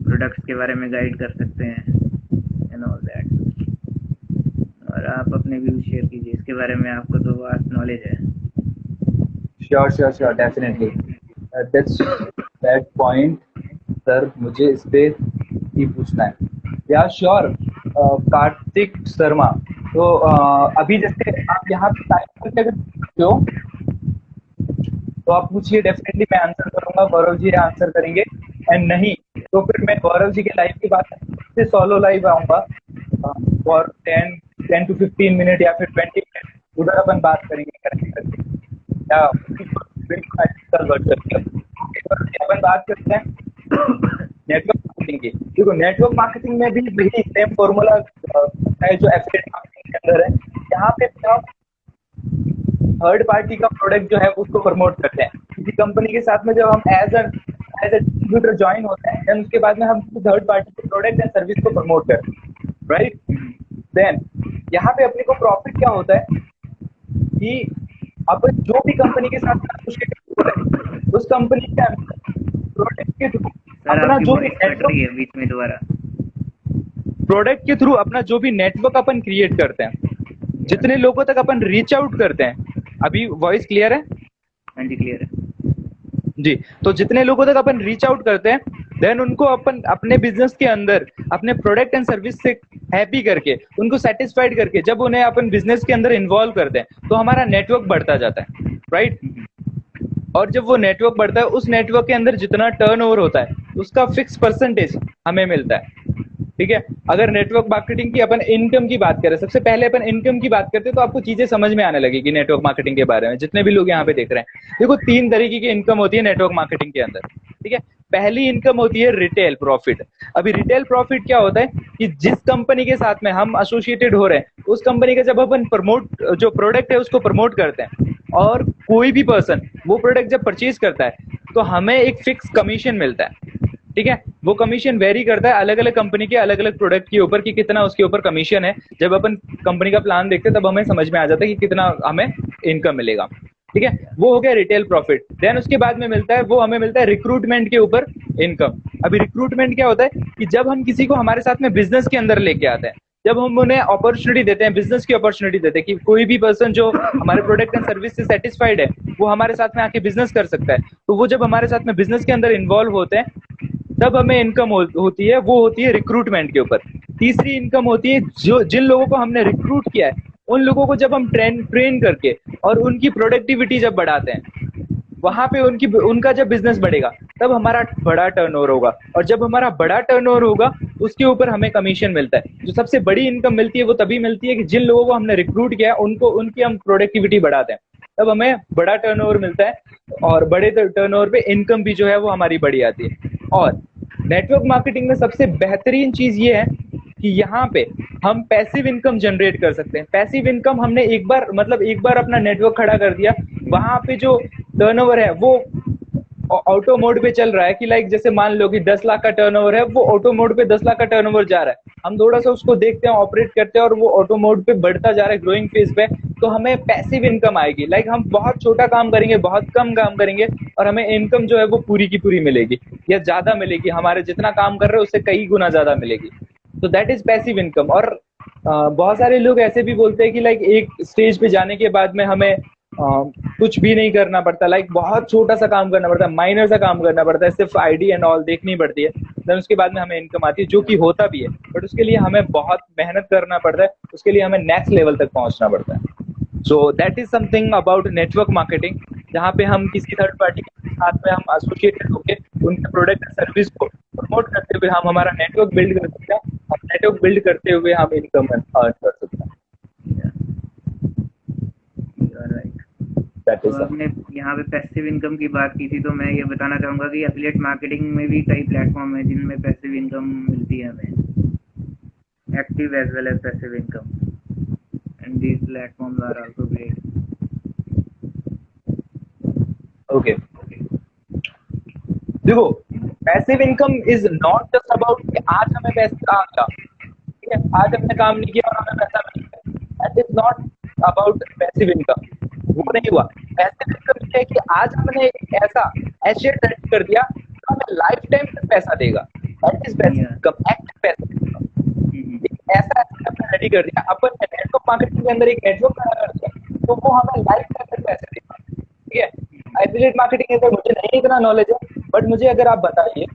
प्रोडक्ट्स के बारे में गाइड कर सकते हैं एंड ऑल दैट। और आप अपने व्यूज शेयर कीजिए इसके बारे में, आपको तो वास्ट नॉलेज है। Sure sure sure, definitely. That's that point sir, मुझे इस पे ही पूछना है। या श्योर। कार्तिक शर्मा, तो अभी जैसे आप यहाँ पे टाइप करके अगर पूछते हो तो आप पूछिए, डेफिनेटली मैं आंसर करूंगा, गौरव जी आंसर करेंगे। एंड नहीं तो फिर मैं गौरव जी के लाइव के बाद से सोलो लाइव आऊंगा फॉर 10 to 15 मिनट या फिर 20 मिनट, उधर अपन बात करेंगे करके या बिल्कुल वर्क करके। अपन बात करते हैं नेटवर्क मार्केटिंग की। देखो, नेटवर्क मार्केटिंग में भी वही सेम फॉर्मूला है जो एफिलिएट मार्केटिंग के अंदर है। यहाँ पे आप थर्ड पार्टी का प्रोडक्ट जो है उसको प्रमोट करते हैं। किसी कंपनी के साथ में जब हम एज अ डिस्ट्रीब्यूटर ज्वाइन होते हैं, देन उसके बाद में हम थर्ड पार्टी के प्रोडक्ट एंड सर्विस को प्रमोट करते हैं, राइट? देन यहाँ पे अपने को प्रॉफिट क्या होता है कि अपन जो भी कंपनी के साथ एसोसिएटेड हो रहे हैं, उस कंपनी के प्रोडक्ट के थ्रू सर अपना आपकी जो भी वॉइस कट रही है बीच में दोबारा। प्रोडक्ट के थ्रू अपना जो भी नेटवर्क अपन क्रिएट करते हैं, जितने लोगों तक अपन रीच आउट करते हैं। अभी वॉइस क्लियर है? हाँ जी, क्लियर है जी। तो जितने लोगों तक अपन रीच आउट करते हैं, देन उनको अपन अपने बिजनेस के अंदर अपने प्रोडक्ट एंड सर्विस से हैप्पी करके, उनको सेटिस्फाइड करके जब उन्हें अपन बिजनेस के अंदर इन्वॉल्व करते हैं तो हमारा नेटवर्क बढ़ता जाता है, राइट? और जब वो नेटवर्क बढ़ता है, उस नेटवर्क के अंदर जितना टर्नओवर होता है उसका फिक्स परसेंटेज हमें मिलता है, ठीक है? अगर नेटवर्क मार्केटिंग की अपन इनकम की बात करें, सबसे पहले अपन इनकम की बात करते हैं तो आपको चीजें समझ में आने लगेगी नेटवर्क मार्केटिंग के बारे में, जितने भी लोग यहाँ पे देख रहे हैं। देखो, 3 तरीके की इनकम होती है नेटवर्क मार्केटिंग के अंदर, ठीक है? पहली इनकम होती है रिटेल प्रॉफिट। अभी रिटेल प्रॉफिट क्या होता है कि जिस कंपनी के साथ में हम एसोसिएटेड हो रहे हैं, उस कंपनी का जब अपन जो प्रोडक्ट है उसको प्रमोट करते हैं, और कोई भी पर्सन वो प्रोडक्ट जब परचेज करता है तो हमें एक फिक्स कमीशन मिलता है, ठीक है? वो कमीशन वेरी करता है अलग अलग कंपनी के अलग अलग प्रोडक्ट के ऊपर कि कितना उसके ऊपर कमीशन है। जब अपन कंपनी का प्लान देखते हैं तब हमें समझ में आ जाता है कि कितना हमें इनकम मिलेगा, ठीक है? वो हो गया रिटेल प्रॉफिट। देन उसके बाद में मिलता है, वो हमें मिलता है रिक्रूटमेंट के ऊपर इनकम। अभी रिक्रूटमेंट क्या होता है कि जब हम किसी को हमारे साथ में बिजनेस के अंदर लेके आते हैं, जब हम उन्हें अपॉर्चुनिटी देते हैं, बिजनेस की अपॉर्चुनिटी देते हैं कि कोई भी पर्सन जो हमारे प्रोडक्ट एंड सर्विस से सेटिस्फाइड है वो हमारे साथ में आके बिजनेस कर सकता है, तो वो जब हमारे साथ में बिजनेस के अंदर इन्वॉल्व होते हैं तब हमें इनकम होती है, वो होती है रिक्रूटमेंट के ऊपर। तीसरी इनकम होती है जो जिन लोगों को हमने रिक्रूट किया है उन लोगों को जब हम ट्रेन करके और उनकी प्रोडक्टिविटी जब बढ़ाते हैं, वहां पे उनका जब बिजनेस बढ़ेगा तब हमारा बड़ा टर्नओवर होगा, और जब हमारा बड़ा टर्नओवर होगा उसके ऊपर हमें कमीशन मिलता है। जो सबसे बड़ी इनकम मिलती है वो तभी मिलती है कि जिन लोगों को हमने रिक्रूट किया है उनकी हम प्रोडक्टिविटी बढ़ाते हैं, तब हमें बड़ा टर्नओवर मिलता है, और बड़े टर्नओवर पे इनकम भी जो है वो हमारी बड़ी आती है। और नेटवर्क मार्केटिंग में सबसे बेहतरीन चीज ये है कि यहाँ पे हम पैसिव इनकम जनरेट कर सकते हैं। पैसिव इनकम हमने एक बार अपना नेटवर्क खड़ा कर दिया, वहां पे जो टर्नओवर है वो ऑटो मोड पे चल रहा है कि लाइक जैसे मान लो कि 10 लाख का टर्नओवर है, वो ऑटो मोड पे 10 लाख का टर्नओवर जा रहा है, हम थोड़ा सा उसको देखते हैं, ऑपरेट करते हैं और वो ऑटो मोड पे बढ़ता जा रहा है ग्रोइंग फेज पे, तो हमें पैसिव इनकम आएगी। लाइक हम बहुत छोटा काम करेंगे, बहुत कम काम करेंगे और हमें इनकम जो है वो पूरी की पूरी मिलेगी या ज्यादा मिलेगी, हमारे जितना काम कर रहे हैं उससे कई गुना ज्यादा मिलेगी। तो दैट इज पैसिव इनकम। और बहुत सारे लोग ऐसे भी बोलते हैं कि लाइक एक स्टेज पे जाने के बाद में हमें कुछ भी नहीं करना पड़ता, लाइक बहुत छोटा सा काम करना पड़ता है, माइनर सा काम करना पड़ता है, सिर्फ आईडी एंड ऑल देखनी पड़ती है, देन उसके बाद में हमें इनकम आती है, जो कि होता भी है, बट उसके लिए हमें बहुत मेहनत करना पड़ता है, उसके लिए हमें नेक्स्ट लेवल तक पहुंचना पड़ता है। So that is something about network marketing, जहाँ पे हम किसी थर्ड पार्टी के साथ में हम एसोसिएटेड होकर उनके प्रोडक्ट एंड सर्विस को प्रमोट करते हुए हम हमारा नेटवर्क बिल्ड कर सकते हैं, और नेटवर्क बिल्ड करते हुए हम इनकम अर्न कर सकते हैं। तो आपने यहाँ पे पैसिव इनकम की बात की थी, तो मैं ये बताना चाहूँगा कि एफिलिएट मार्केटिंग में भी कई प्लेटफॉर्म है जिनमें पैसिव इनकम मिलती है हमें, active as well as passive income, and these platforms are also great. Okay, देखो passive income is not just about कि आज हमें पैसा आ गया, ठीक है, आज हमने काम नहीं किया और हमें पैसा मिल गया, that is not about passive income, वो नहीं हुआ। पैसिव इनकम ये है कि आज हमने एक ऐसा एसेट रेडी कर दिया तो हमें लाइफ टाइम तक पैसा देगा, that is passive income, active passive income. एक ऐसा एसेट हमने रेडी कर दिया, अपन नेटवर्क मार्केटिंग के अंदर एक नेटवर्क खड़ा कर दिया तो वो हमें लाइफ टाइम तक पैसे देगा, ठीक है। एफिलिएट मार्केटिंग के अंदर मुझे नहीं इतना नॉलेज है, बट मुझे अगर आप बताइए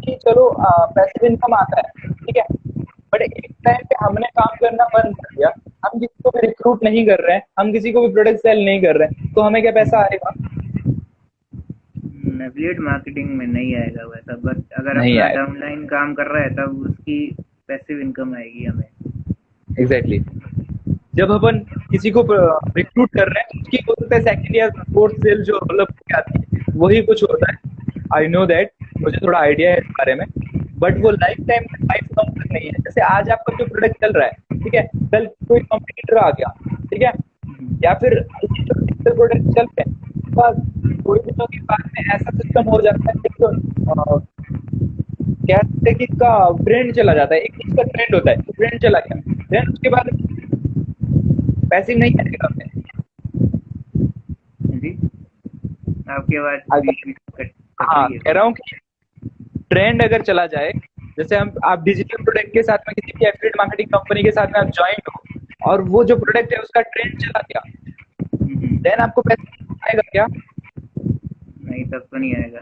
कि चलो पैसिव इनकम आता है, ठीक है, बट एक टाइम पे हमने काम करना बंद कर दिया, हम किसी को भी रिक्रूट नहीं कर रहे हैं, हम किसी को भी प्रोडक्ट सेल नहीं कर रहे हैं, तो हमें क्या पैसा आएगा? एफिलिएट मार्केटिंग में नहीं आएगा वैसा, बट अगर नहीं अपना आएगा। डाउनलाइन काम कर रहा है तब उसकी पैसिव इनकम आएगी हमें। एग्जैक्टली, जब अपन किसी को रिक्रूट कर रहे हैं उसकी हो सकता है सेकंड या फोर्थ सेल जो डेवलप आती है वही कुछ होता है, आई नो दैट, मुझे थोड़ा आइडिया है इस बारे में, बट वो लाइफ टाइम लाइफ लॉन्ग तक नहीं है। जैसे आज आपका जो प्रोडक्ट चल रहा है, ठीक है, कल कोई कॉम्पिटिटर आ गया, ठीक है, या फिर प्रोडक्ट चल रहे हैं, थोड़े दिनों के बाद में ऐसा सिस्टम हो जाता है कि कहते हैं कि इसका ट्रेंड चला जाता है, एक चीज का ट्रेंड होता है, ट्रेंड चला गया, देन उसके बाद पैसिव नहीं करेगा हमें। जी, आपकी आवाज हाँ, कह रहा हूँ कि ट्रेंड अगर चला जाए, जैसे आप डिजिटल प्रोडक्ट के साथ में किसी भी एफिलिएट मार्केटिंग कंपनी के साथ में आप ज्वाइन हो और वो जो प्रोडक्ट है उसका ट्रेंड चला गया, देन आपको पैसा आएगा क्या? नहीं, तब तो नहीं आएगा।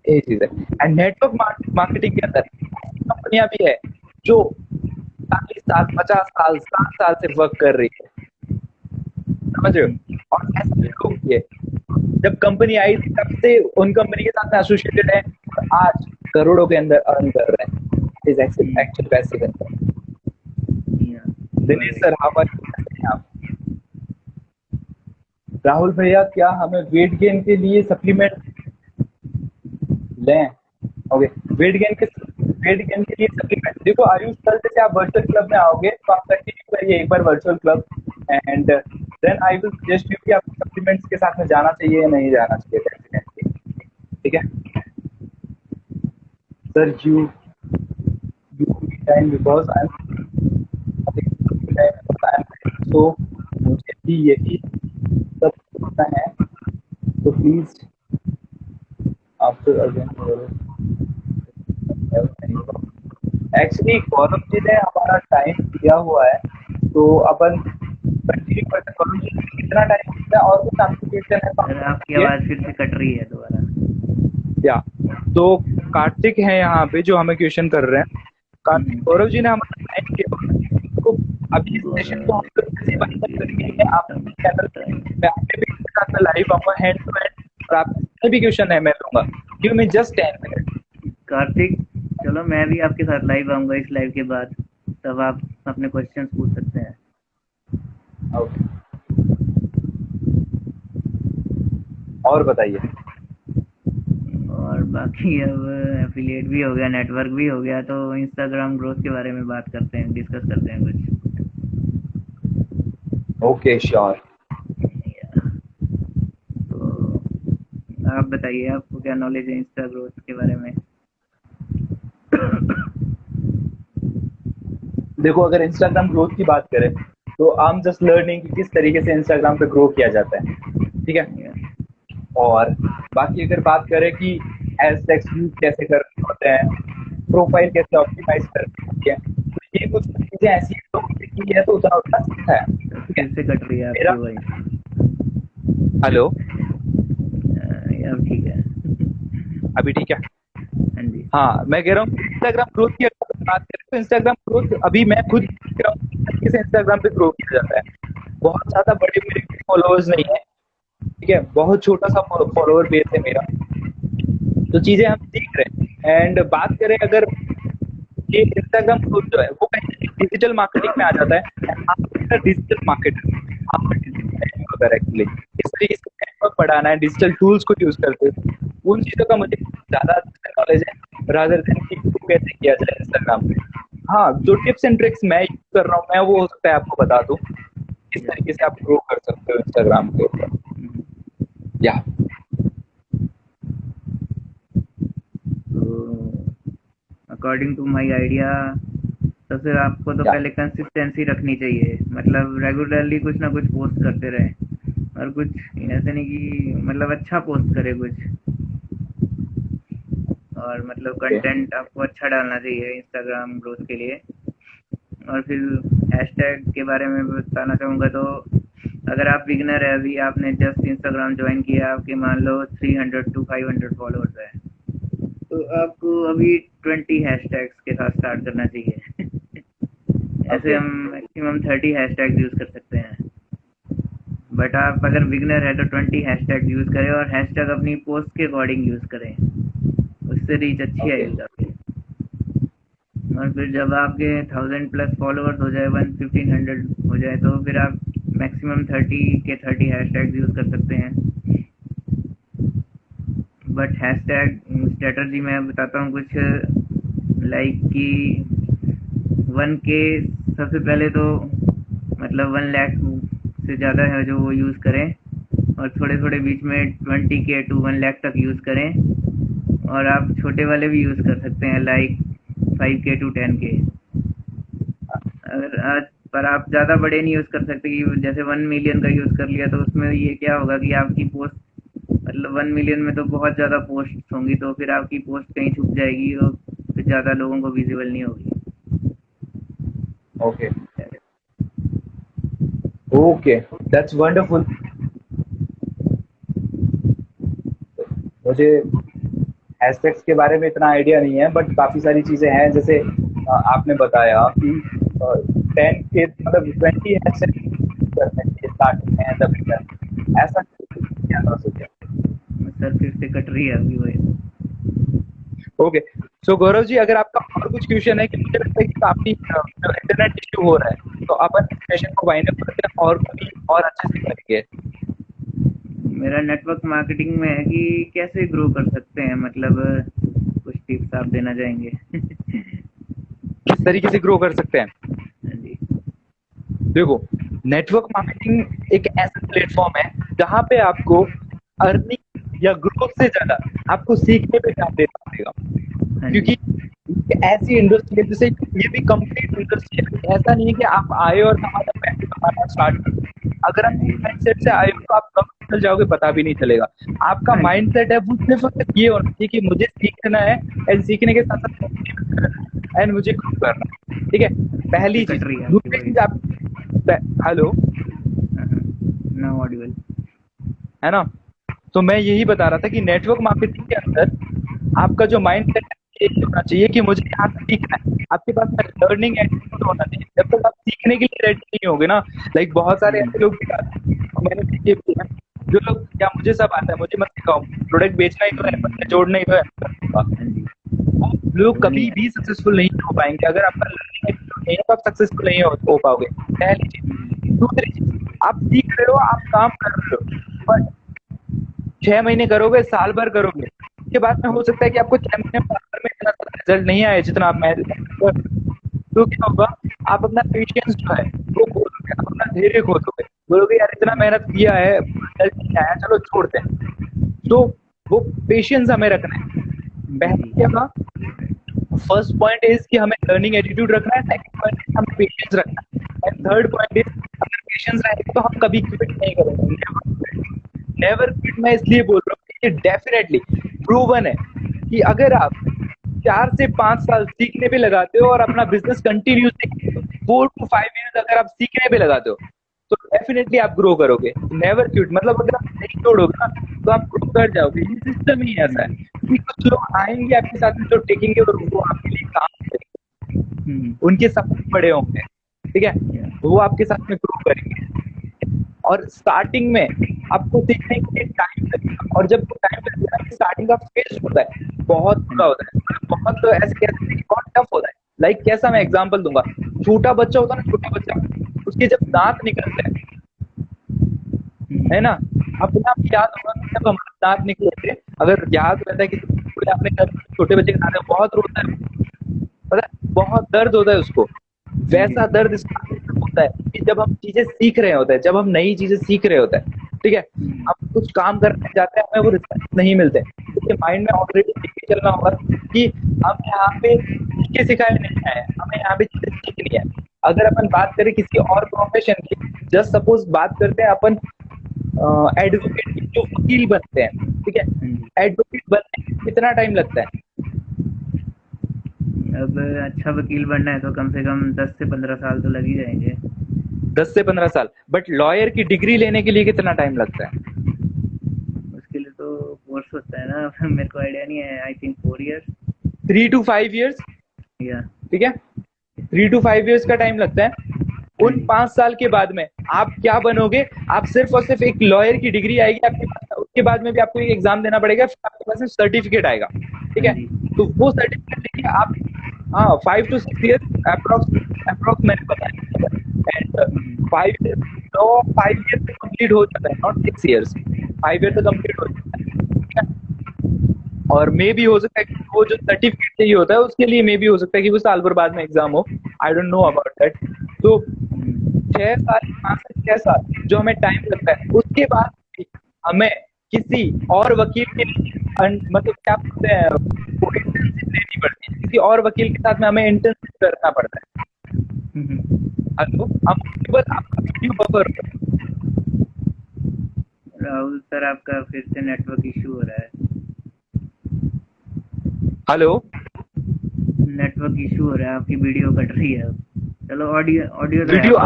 ये चीज है। एंड नेटवर्क मार्केटिंग के अंदर कंपनियां भी है जो 40 साल 50 साल 60 साल से वर्क कर रही है, समझ रहे हो, और ऐसे लोग भी है जब कंपनी आई थी तब से उन कंपनी के साथ एसोसिएटेड है और आज करोड़ों के अंदर अर्न कर रहे हैं, is actual passive income. Dinesh sir, how are you? Rahul भैया, क्या हमें वेट गेन के लिए सप्लीमेंट लें? ओके, वेट गेन के लिए सप्लीमेंट, देखो आयुष, कल जैसे आप वर्चुअल क्लब में आओगे तो आप कंटिन्यू करिए एक बार virtual club, and then I will suggest you कि आपको सप्लीमेंट्स के साथ में जाना चाहिए या नहीं जाना चाहिए, ठीक है sir. You time because I am, तो मुझे भी यही सब होता है, तो please after again actually actually Gaurav ji ने हमारा टाइम दिया हुआ है, तो अपन कंटिन्यू करते हैं। गौरव जी कितना टाइम होता है और कुछ आपकी क्वेश्चन है तो सर आप आपकी पूछिए। आवाज़ फिर से कट रही है दोबारा। या तो कार्तिक है यहाँ पे जो हमें क्वेश्चन कर रहे हैं। कार्तिक, गौरव जी ने हमारा टाइम किया हुआ है, तो अभी इस सेशन को हम लोग किसी बात पर करेंगे। आप चैनल पे मैं आपके भी इसके साथ में लाइव आऊंगा हैंड टू हैंड, और आप जितने भी क्वेश्चन है मैं लूंगा। Give me just 10 minute. Kartik, चलो मैं भी आपके साथ लाइव आऊँगा इस लाइव के बाद, तब आप अपने क्वेश्चंस पूछ सकते हैं। ओके, और बताइए। और बाकी अब एफिलिएट भी हो गया, नेटवर्क भी हो गया, तो इंस्टाग्राम ग्रोथ के बारे में बात करते हैं, डिस्कस करते हैं कुछ। Okay sure. तो आप बताइए, आपको क्या नॉलेज है इंस्टा ग्रोथ के बारे में? देखो, अगर इंस्टाग्राम ग्रोथ की बात करें तो आई एम जस्ट लर्निंग कि किस तरीके से इंस्टाग्राम पे ग्रो किया जाता है, ठीक है। और बाकी अगर बात करें कि हैशटैग्स यूज कैसे करने होते हैं, प्रोफाइल कैसे ऑप्टिमाइज करनी होती है, तो ये कुछ चीजें ऐसी हैं जो मुझे की है तो उतना उतना सीखा है, ठीक है। फिर से कट रही है मेरा आपकी वॉइस। हेलो, अब ठीक है। अभी ठीक है। हाँ जी। हाँ, मैं कह रहा हूँ इंस्टाग्राम ग्रोथ की अगर बात करें तो इंस्टाग्राम ग्रोथ अभी मैं खुद देख रहा हूँ किस तरीके से इंस्टाग्राम पे ग्रो किया जाता है। बहुत ज्यादा बड़े मेरे फॉलोअर्स नहीं है, ठीक है, बहुत छोटा सा फॉलोअर बेस है मेरा, तो चीजें हम सीख रहे हैं। एंड बात करें अगर ये इंस्टाग्राम ग्रोथ जो है वो कहीं डिजिटल मार्केटिंग में आ जाता है। आप डिजिटल मार्केटर, आप डिजिटल नेटवर्कर, एक्चुअली इस तरीके से नेटवर्क बढ़ाना है, डिजिटल टूल्स को यूज करते हैं, उन चीजों का मुझे ज्यादा नॉलेज है रादर देन कि इसको कैसे किया जाए इंस्टाग्राम पे। हाँ, जो टिप्स एंड ट्रिक्स मैं यूज कर रहा हूँ मैं वो हो सकता है आपको बता दूं किस तरीके से आप ग्रो कर सकते हो इंस्टाग्राम के ऊपर। या अकॉर्डिंग टू माय आइडिया, तो फिर आपको तो या पहले कंसिस्टेंसी रखनी चाहिए, मतलब रेगुलरली कुछ ना कुछ पोस्ट करते रहे, और कुछ ऐसे नहीं कि मतलब अच्छा पोस्ट करे कुछ, और मतलब ओके, कंटेंट आपको अच्छा डालना चाहिए इंस्टाग्राम ग्रोथ के लिए। और फिर हैशटैग के बारे में बताना चाहूँगा, तो अगर आप बिगनर है, अभी आपने जस्ट इंस्टाग्राम ज्वाइन किया, आपके मान लो 300 to 500 फॉलोअर्स है, तो आपको अभी 20 हैशटैग्स के साथ स्टार्ट करना चाहिए। ऐसे ओके, हम मैक्सिमम 30 हैशटैग्स यूज़ कर सकते हैं। बट आप अगर बिगनर है तो 20 हैशटैग यूज़ करें, और हैशटैग अपनी पोस्ट के अकॉर्डिंग यूज़ करें, उससे रीच अच्छी ओके, आएगी काफ़ी। और फिर जब आपके 1000+ फॉलोअर्स हो जाए, 1500 हो जाए, तो फिर आप मैक्सिमम 30 हैशटैग यूज़ कर सकते हैं। बट हैशटैग स्ट्रेटजी मैं बताता हूँ कुछ, लाइक कि 1K सबसे पहले तो, मतलब 1 लाख से ज़्यादा है जो वो यूज़ करें, और थोड़े थोड़े बीच में 20K to 1 लाख तक यूज़ करें, और आप छोटे वाले भी यूज़ कर सकते हैं, लाइक 5K to 10K। अगर आज पर आप ज़्यादा बड़े नहीं यूज़ कर सकते, कि जैसे 1 मिलियन का यूज़ कर लिया, तो उसमें ये क्या होगा कि आपकी पोस्ट, मतलब 1 मिलियन में तो बहुत ज़्यादा पोस्ट होंगी, तो फिर आपकी पोस्ट कहीं छुप जाएगी, और फिर ज़्यादा लोगों को विजिबल नहीं होगी। Okay, okay, that's wonderful. मुझे हैशटैग्स के बारे में इतना आइडिया नहीं है, बट काफी सारी चीजें हैं, जैसे आपने बताया कि 10 के मतलब 20 हैशटैग करने चाहिए स्टार्टिंग में एज अ बिगनर, ऐसा क्या हो सकता है। सर फिर से कट रही है अभी वही। ओके, सो गौरव जी, अगर आपका और कुछ क्वेश्चन है, कि मुझे लगता है कि काफी जो इंटरनेट इश्यू हो रहा है, तो अपन इस सेशन को वाइंड अप करते हैं और कभी और अच्छे से करेंगे। मेरा नेटवर्क मार्केटिंग में है कि कैसे ग्रो कर सकते हैं, मतलब कुछ टिप्स आप देना चाहेंगे? किस तरीके से ग्रो कर सकते हैं। हाँ जी। देखो, नेटवर्क मार्केटिंग एक ऐसा प्लेटफॉर्म है जहां पे आपको अर्निंग या ग्रोथ से ज्यादा आपको सीखने पे ध्यान देना पड़ेगा, हाँ जी। क्योंकि ये ऐसी इंडस्ट्री है जैसे ये भी कंप्लीट इंडस्ट्री है। ऐसा नहीं है कि आप आए और हमारा पैसे कमाना स्टार्ट कर दो। अगर हाँ आप जी। माइंडसेट से आए हो तो आप कब निकल जाओगे पता भी नहीं चलेगा। आपका हाँ जी। माइंडसेट है वो सिर्फ ये होना चाहिए कि मुझे सीखना है, एंड सीखने के साथ साथ एंड मुझे ग्रो करना है, ठीक है, पहली चीज। कट रही है आपकी दूसरी चीज आप, हेलो, नो ऑडिबल। है ना, तो मैं यही बता रहा था कि नेटवर्क मार्केटिंग के अंदर आपका जो माइंड सेट है ये होना चाहिए कि मुझे यहाँ सीखना है। आपके पास लर्निंग एटीट्यूड होना चाहिए। जब तक आप सीखने के लिए रेडी नहीं होगे ना, लाइक बहुत सारे ऐसे लोग भी आते हैं, और मैंने देखे भी हैं, जो लोग क्या मुझे सब आता है, मुझे मत सिखाओ, प्रोडक्ट बेचना ही तो है, बंदे जोड़ना ही तो है, हाँ जी, वो लोग वो नहीं कभी है। भी सक्सेसफुल नहीं हो पाएंगे। अगर आपका लर्निंग एटीट्यूड नहीं है तो आप सक्सेसफुल नहीं हो पाओगे, पहली चीज। दूसरी चीज, आप सीख रहे हो, आप काम कर रहे हो, बट 6 महीने करोगे, साल भर करोगे, उसके बाद में हो सकता है कि आपको 6 महीने में, साल भर में इतना रिजल्ट नहीं आए जितना आप मेहनत कर रहे हो। तो क्या होगा, आप अपना पेशेंस जो है वो खो दोगे, आप अपना धैर्य खो दोगे, बोलोगे यार इतना मेहनत किया है, रिजल्ट नहीं आया, चलो छोड़ते हैं। तो वो पेशेंस हमें रखना है। पहला क्या था, फर्स्ट पॉइंट इज कि हमें लर्निंग एटीट्यूड रखना है, सेकंड पॉइंट इज हमें पेशेंस रखना है, एंड थर्ड पॉइंट इज अगर पेशेंस रहेगा तो हम कभी क्विट नहीं करेंगे। नेवर क्विट मैं इसलिए बोल रहा हूँ कि डेफिनेटली प्रूवन है कि अगर आप 4 से 5 साल सीखने पे लगाते हो और अपना बिजनेस कंटिन्यूसली 4 to 5 years अगर आप सीखने पे लगाते हो तो डेफिनेटली आप ग्रो करोगे। नेवर क्विट मतलब अगर आप नहीं छोड़ोगे ना तो आप ग्रो कर जाओगे। ये सिस्टम ही ऐसा है कि कुछ लोग आएंगे आपके साथ में जो टिकेंगे और वो आपके लिए काम करेंगे, उनके सपने बड़े होंगे, ठीक है, वो आपके साथ में ग्रो करेंगे। और स्टार्टिंग में आपको सीखने के लिए टाइम लगेगा, और जब वो टाइम लगेगा ना, स्टार्टिंग का फेज होता है बहुत बुरा होता है, बहुत तो ऐसे कहते हैं कि बहुत टफ होता है। लाइक कैसा, मैं एग्जांपल दूंगा, छोटा बच्चा होता है ना, छोटा बच्चा, उसके जब दांत निकलते हैं, है ना, अपने आप याद होगा कि जब हमारे दांत निकले थे, अगर याद रहता है कि कोई आपने घर में छोटे बच्चे के दांत है, बहुत रोता है, पता है, बहुत दर्द होता है उसको। वैसा दर्द इसका होता है कि जब हम चीजें सीख रहे होते हैं, जब हम नई चीजें सीख रहे होते हैं, ठीक है, हम कुछ काम करने जाते हैं, हमें वो रिजल्ट नहीं मिलते, उसके माइंड में ऑलरेडी लेके चलना होगा कि हम यहाँ पे सीखे सिखाए नहीं आए, हमें यहाँ पे चीजें सीखनी है। अगर अपन बात करें किसी और प्रोफेशन की, जस्ट सपोज बात करते हैं अपन एडवोकेट की, जो वकील बनते हैं, ठीक है, एडवोकेट बनने में कितना टाइम लगता है? अब अच्छा वकील बनना है तो कम से कम 10 से 15 साल तो लग ही जाएंगे। 10 से 15 साल। बट लॉयर की डिग्री लेने के लिए कितना टाइम लगता है? उसके लिए तो कोर्स होता है ना मेरे को आइडिया नहीं है, I think 4 years 3 to 5 years, या ठीक है, 3 to 5 years का टाइम लगता है। उन 5 साल के बाद में आप क्या बनोगे? आप सिर्फ और सिर्फ एक लॉयर की डिग्री आएगी आपके पास, उसके बाद में भी आपको एक एग्जाम देना पड़ेगा, फिर आपके पास सर्टिफिकेट आएगा, ठीक है, तो वो सर्टिफिकेट लेके आप, हाँ, 5 to 6 years अप्रोक्स मैंने बताया, एंड 5 years से कंप्लीट हो जाता है, नॉट 6 years, 5 years से कंप्लीट हो जाता है, ठीक है। और मे भी हो सकता है कि वो जो सर्टिफिकेट चाहिए होता है उसके लिए मे भी हो सकता है कि वो साल भर बाद में एग्जाम हो, I don't know about that. तो 6 साल, 5 से 6 साल जो हमें टाइम लगता है, उसके बाद भी हमें किसी और वकील के लिए मतलब क्या बोलते हैं, इंटर्नशिप लेनी पड़ती है, किसी और वकील के साथ में हमें इंटर्नशिप करना पड़ता है। हेलो, आपका वीडियो बफर, राहुल सर आपका फिर से नेटवर्क इशू हो रहा है। हेलो, नेटवर्क इशू हो रहा है, आपकी वीडियो कट रही है अब। चलो audio audio video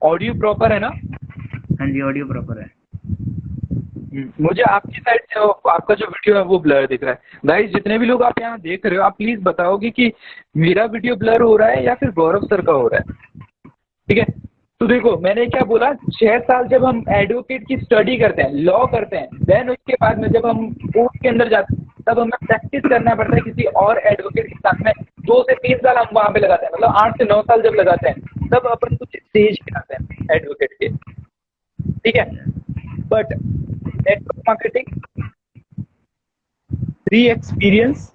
audio proper है ना? हाँ जी, ऑडियो प्रॉपर है। मुझे आपकी साइड से आपका जो वीडियो है वो ब्लर दिख रहा है। गाइस, जितने भी लोग आप यहाँ देख रहे हो, आप प्लीज बताओगे कि मेरा वीडियो ब्लर हो रहा है या फिर गौरव सर का हो रहा है, ठीक है। तो देखो मैंने क्या बोला, 6 साल जब हम एडवोकेट की स्टडी करते हैं, लॉ करते हैं, देन उसके बाद में जब हम कोर्ट के अंदर जाते हैं तब हमें प्रैक्टिस करना पड़ता है किसी और एडवोकेट के साथ में। 2 से 3 साल हम वहां पे लगाते हैं, मतलब 8 से 9 साल जब लगाते हैं तब अपन कुछ स्टेज पे आते हैं एडवोकेट के, ठीक है। बट नेटवर्क मार्केटिंग 3 एक्सपीरियंस,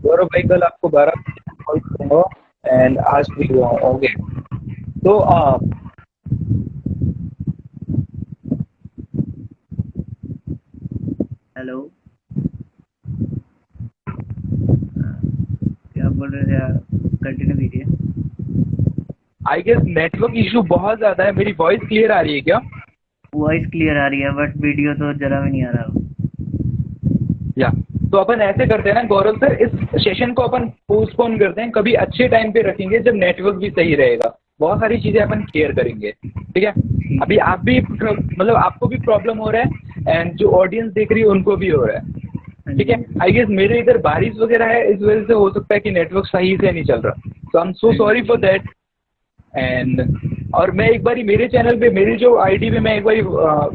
गौरव भाई कल आपको 12 कॉल करूंगा एंड आज भी होंगे। तो हेलो, क्या बोल रहे थे आप? कंटिन्यू कीजिए। आई गेस नेटवर्क इशू बहुत ज्यादा है। मेरी वॉइस क्लियर आ रही है क्या? वॉइस क्लियर आ रही है बट वीडियो तो जरा भी नहीं आ रहा। या तो अपन ऐसे करते हैं ना गौरव सर, इस सेशन को अपन पोस्टपोन करते हैं, कभी अच्छे टाइम पे रखेंगे जब नेटवर्क भी सही रहेगा, बहुत सारी चीजें अपन क्लियर करेंगे, ठीक है। अभी आप भी मतलब आपको भी प्रॉब्लम हो रहा है एंड जो ऑडियंस देख रही है उनको भी हो रहा है, ठीक है। आई गेस मेरे इधर बारिश वगैरह है, इस वजह से हो सकता है कि नेटवर्क सही से नहीं चल रहा, so I am so sorry for that. And और मैं एक बारी मेरे चैनल पे, मेरी जो आईडी पे मैं एक बारी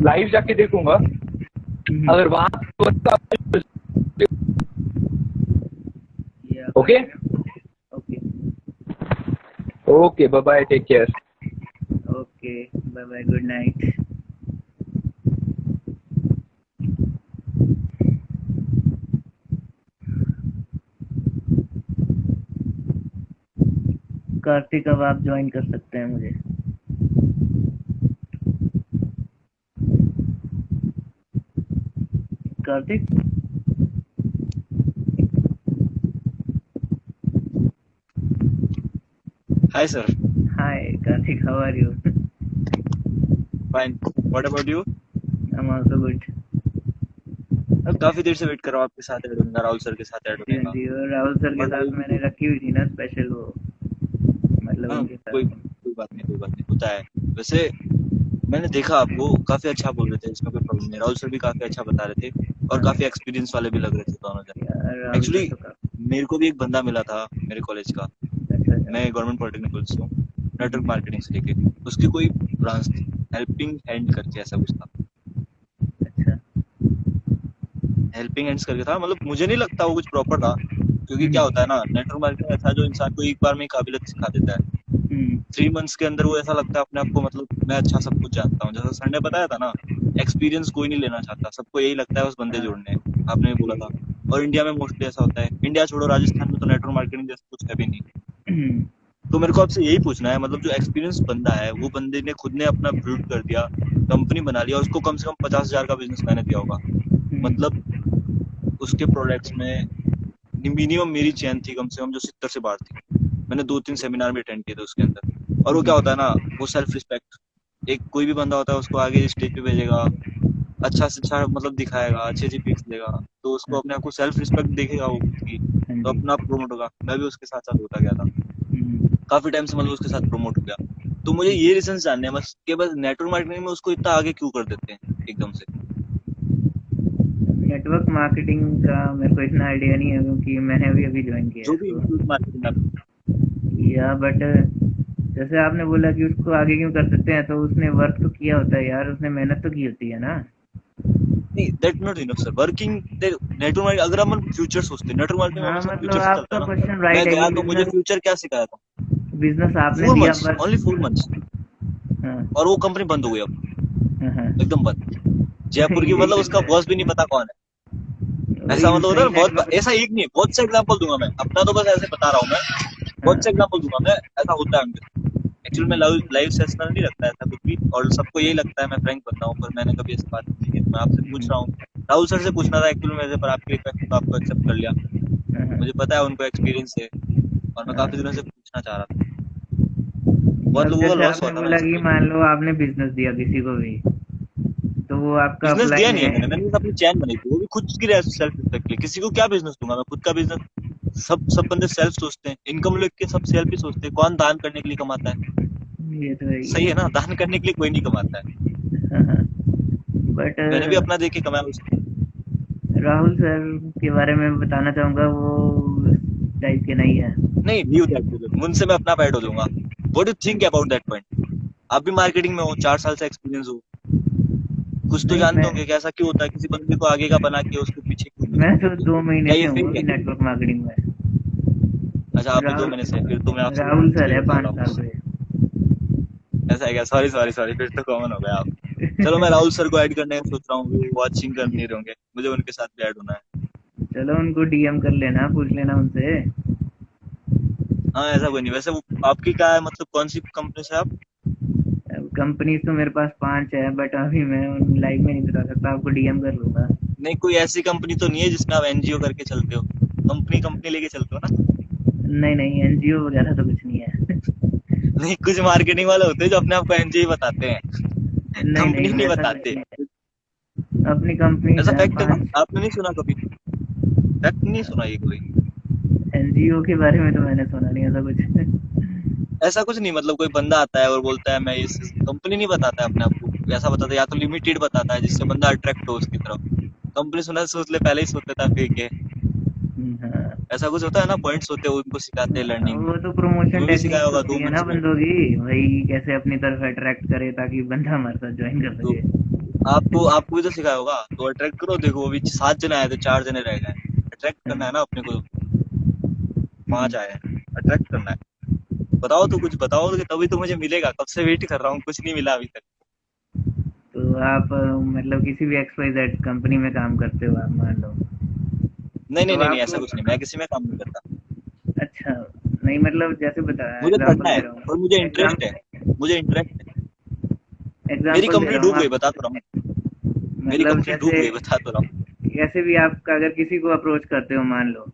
लाइव जाके देखूंगा, अगर वहां okay okay okay, bye bye, take care. Okay, bye bye, good night. Kartik, अब आप ज्वाइन कर सकते हैं मुझे। Kartik, Hi, sir. Hi Kartik, how are you? Fine. What about you? I am also good. अब काफी देर से वेट कर रहा हूँ, आपके साथ ऐड होने का, राहुल सर के साथ ऐड जी होने का। जी, और राहुल सर के But साथ मैंने रखी हुई थी ना स्पेशल वो, मतलब हाँ, उनके साथ। कोई बात नहीं, होता है। वैसे मैंने देखा आपको काफी अच्छा बोल रहे थे, इसमें कोई प्रॉब्लम नहीं। राहुल सर भी काफी अच्छा बता रहे थे और काफी एक्सपीरियंस वाले भी लग रहे थे दोनों जन। यार राहुल एक्चुअली सर तो काफी मेरे को भी एक बंदा मिला था मेरे कॉलेज का, अच्छा अच्छा। मैं गवर्नमेंट पॉलिटेक्निक से हूँ, नेटवर्क मार्केटिंग से लेके। उसकी कोई ब्रांच थी, हेल्पिंग हैंड करके ऐसा कुछ था, अच्छा। हेल्पिंग हैंड्स करके था। मतलब मुझे नहीं लगता वो कुछ प्रॉपर था, क्योंकि क्या होता है ना, नेटवर्क मार्केटिंग ऐसा जो इंसान को एक बार में ही काबिलियत सिखा देता है। 3 मंथ्स के अंदर वो ऐसा लगता है अपने आप को, मतलब मैं अच्छा सब कुछ जानता हूँ। जैसा सर ने बताया था ना, एक्सपीरियंस कोई नहीं लेना चाहता, सबको यही लगता है बस बंदे जोड़ने हैं, आपने भी बोला था। और इंडिया में मोस्टली ऐसा होता है। इंडिया छोड़ो, राजस्थान में तो नेटवर्क मार्केटिंग जैसा कुछ है भी नहीं। तो मेरे को आपसे यही पूछना है, मतलब जो एक्सपीरियंस बंदा है, वो बंदे ने खुद ने अपना बिल्ड कर दिया, कंपनी बना लिया, उसको कम से कम 50,000 का बिजनेस मैंने दिया होगा। मतलब उसके प्रोडक्ट्स में मिनिमम मेरी चैन थी कम से कम जो 70 से बाहर थी। मैंने 2-3 सेमिनार भी अटेंड किए थे उसके अंदर। और वो क्या होता है ना, वो सेल्फ रिस्पेक्ट, एक कोई भी बंदा होता है उसको आगे स्टेज पे भेजेगा, अच्छा से अच्छा मतलब दिखाएगा, अच्छी पिक्स देगा, तो उसको अपने आप को सेल्फ रिस्पेक्ट देखेगा वो खुद की, तो अपना प्रमोट होगा। मैं भी उसके साथ साथ होता गया था, काफी टाइम से मतलब उसके साथ प्रमोट हो गया। तो मुझे ये रीजन जानने हैं बस कि बस नेटवर्क मार्केटिंग में उसको इतना आगे क्यों कर देते हैं एकदम से। नेटवर्क मार्केटिंग का मेरे को इतना आइडिया नहीं है, क्योंकि मैंने अभी अभी ज्वाइन किया जो है भी तो। मार्केटिंग में या बट जैसे आपने बोला कि उसको आगे क्यों कर देते हैं, तो उसने वर्क तो किया होता है यार, उसने मेहनत तो की होती है ना। नहीं, that not enough sir. Working network marketing, अगर हम फ्यूचर सोचते हैं, नेटवर्क मार्केटिंग में हाँ हमेशा मतलब फ्यूचर से चलता आपका है क्वेश्चन ना। राइट मैं है गया कि तो मुझे बिजनेस, फ्यूचर क्या सिखाया था, बिजनेस आपने 4 दिया मंथ्स, बट। ओनली 4 मंथ्स, हाँ और वो कंपनी बंद हो गई अब, हाँ। एकदम बंद। जयपुर की, यही मतलब उसका चक्कर है, बॉस भी नहीं पता कौन है। ऐसा वही मतलब होता सही है ना, बहुत नेटवर्क। ऐसा एक नहीं है, बहुत से एग्जांपल दूंगा मैं, अपना तो बस ऐसे बता रहा हूँ मैं, बहुत से हाँ एग्जांपल दूंगा मैं। ऐसा होता है अंकित, एक्चुअली में लाइव सेशन नहीं लगता ऐसा कुछ भी, और सबको यही लगता है मैं फ्रैंक बनता हूँ, पर मैंने कभी ऐसी बात नहीं की। तो मैं आपसे पूछ रहा हूँ, राहुल सर से पूछना था एक्चुअली मेरे, पर आपकी रिक्वेस्ट तो आपको एक्सेप्ट कर लिया। मुझे पता है उनको एक्सपीरियंस है, और मैं काफी दिनों से पूछना चाह रहा था। बहुत अब लोगों का जैसे लॉस हुआ आपने था ना बोला कि इसलिए। मान लो आपने बिजनेस दिया किसी को भी, तो वो आपका बिजनेस दिया अपलाइन नहीं है है। मैंने बस अपनी चैन बनाई थी, वो भी खुद की सेल्फ रिस्पेक्ट के लिए। किसी को क्या बिजनेस दूंगा मैं, खुद का बिजनेस। सब बंदे सेल्फ सोचते हैं, इनकम लेके के सब सेल्फ ही सोचते हैं। कौन दान करने के लिए कमाता है? ये तो है ही सही है। है ना, दान करने के लिए कोई नहीं कमाता है। हाँ हाँ। बट मैंने भी अपना देख के कमाया उसको। राहुल सर के बारे में बताना चाहूँगा, वो टाइप के नहीं है। नहीं, लीव दैट, मुझसे मैं अपना ऐड हो जाऊंगा। What do think about that point? आप भी मार्केटिंग में हो, 4 साल से एक्सपीरियंस हो, कुछ तो नहीं जानते मैं होंगे कि ऐसा क्यों होता है, किसी बंदे को आगे का बना के उसके पीछे क्यों मैं घूमते तो हो? 2 महीने क्या से ये हूँ फेक अभी है? नेटवर्क मार्केटिंग में। अच्छा, आप भी 2 राहुल महीने से, फिर तो मैं आपसे राहुल सर है लेट बता रहा 5 साल हूँ। से। ऐसा है क्या? सॉरी सॉरी सॉरी, फिर तो कॉमन हो गया आप। चलो, मैं राहुल सर को ऐड करने का सोच रहा हूँ, वो वॉचिंग कर नहीं रहेंगे, मुझे उनके साथ भी ऐड होना है। चलो उनको डीएम कर लेना, पूछ लेना उनसे। हाँ, ऐसा कोई नहीं। वैसे वो आपकी क्या है, मतलब कौन सी कंपनी से आप? कंपनी तो मेरे पास 5 है, बट अभी मैं उन लाइव में नहीं बता सकता, आपको डीएम कर लूंगा। नहीं, कोई ऐसी कंपनी तो नहीं है जिसमें आप एनजीओ करके चलते हो? कंपनी कंपनी लेके चलते हो ना? नहीं नहीं, एनजीओ वगैरह तो कुछ नहीं है। नहीं, कुछ मार्केटिंग वाले होते हैं जो अपने आप को एनजीओ बताते हैं, नहीं नहीं, कंपनी नहीं वैसा कुछ बताते। नहीं है। अपनी कंपनीज ऐसा हैं फैक्ट है ना, 5। आपने नहीं सुना कभी? फैक्ट नहीं सुना ये कोई। एनजीओ के बारे में तो मैंने सुना नहीं ऐसा कुछ। ऐसा कुछ नहीं, मतलब कोई बंदा आता है और बोलता है मैं इस कंपनी नहीं बताता है अपने आप को, ऐसा बताता है या तो लिमिटेड बताता है जिससे बंदा अट्रैक्ट हो उसकी तरफ। कंपनी सुना सोच ले, पहले ही सोच लेता है फेक है। हाँ, ऐसा कुछ होता है ना, पॉइंट्स होते हैं उनको सिखाते हैं लर्निंग। वो तो प्रमोशन तुम्हें भी सिखाया टेक्निक्स होगा होती दो है ना मंथ्स में। बंदों की, भाई कैसे अपनी तरफ अट्रैक्ट करे ताकि बंदा हमारे साथ ज्वाइन कर तो सके। आपको आपको भी तो सिखाया होगा, तो अट्रैक्ट करो। देखो अभी 7 जने आए थे, 4 जने रह गए। अट्रैक्ट करना है ना अपने को, 5 आए हैं, अट्रैक्ट करना है। बताओ तो, कुछ बताओ तो, तभी तो मुझे मिलेगा। कब से वेट कर रहा हूँ, कुछ नहीं मिला अभी तक। तो आप मतलब किसी भी XYZ कंपनी में काम करते हो आप मान लो, नहीं नहीं तो नहीं नहीं, ऐसा आपको कुछ नहीं, मैं किसी में काम नहीं करता। अच्छा नहीं मतलब जैसे बता मुझे करना एग्जांपल है दे रहा और हूँ, मुझे इंटरेस्ट है। मुझे इंटरेस्ट है। मेरी एग्जांपल दे कंपनी रहा हूँ डूब गई, आप, बता तो रहा हूँ। मेरी मतलब कंपनी डूब जैसे गई, बता तो रहा हूँ। कैसे भी आप अगर किसी को अप्रोच करते हो मान लो,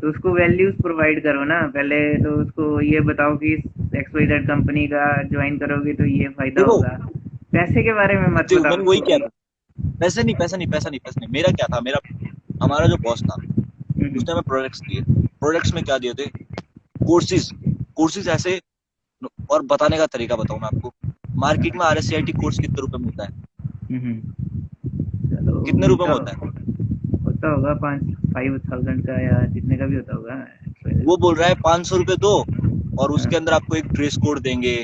तो उसको वैल्यूज प्रोवाइड करो ना पहले। तो उसको ये बताओ कि XYZ कंपनी का ज्वाइन करोगे तो ये फायदा देखो होगा। पैसे के बारे में मत देखो, बताओ मैंने वही उसको किया कि था। पैसे नहीं, पैसा नहीं, पैसा नहीं, पैसा नहीं। मेरा क्या था, मेरा हमारा जो बॉस था हम्म, उसने हमें प्रोडक्ट्स दिए। प्रोडक्ट्स में क्या दिए थे? कोर्सेज। कोर्सेज ऐसे, और बताने का तरीका बताऊं मैं आपको। मार्केट में RSCIT कोर्स कितने रुपए में होता है? चलो कितने रुपए में मिलता होता है? होता होगा 5,000 का या जितने का भी होता होगा वो XYZ। बोल रहा है 500 रुपए दो, और हाँ, उसके अंदर आपको एक ड्रेस कोड देंगे,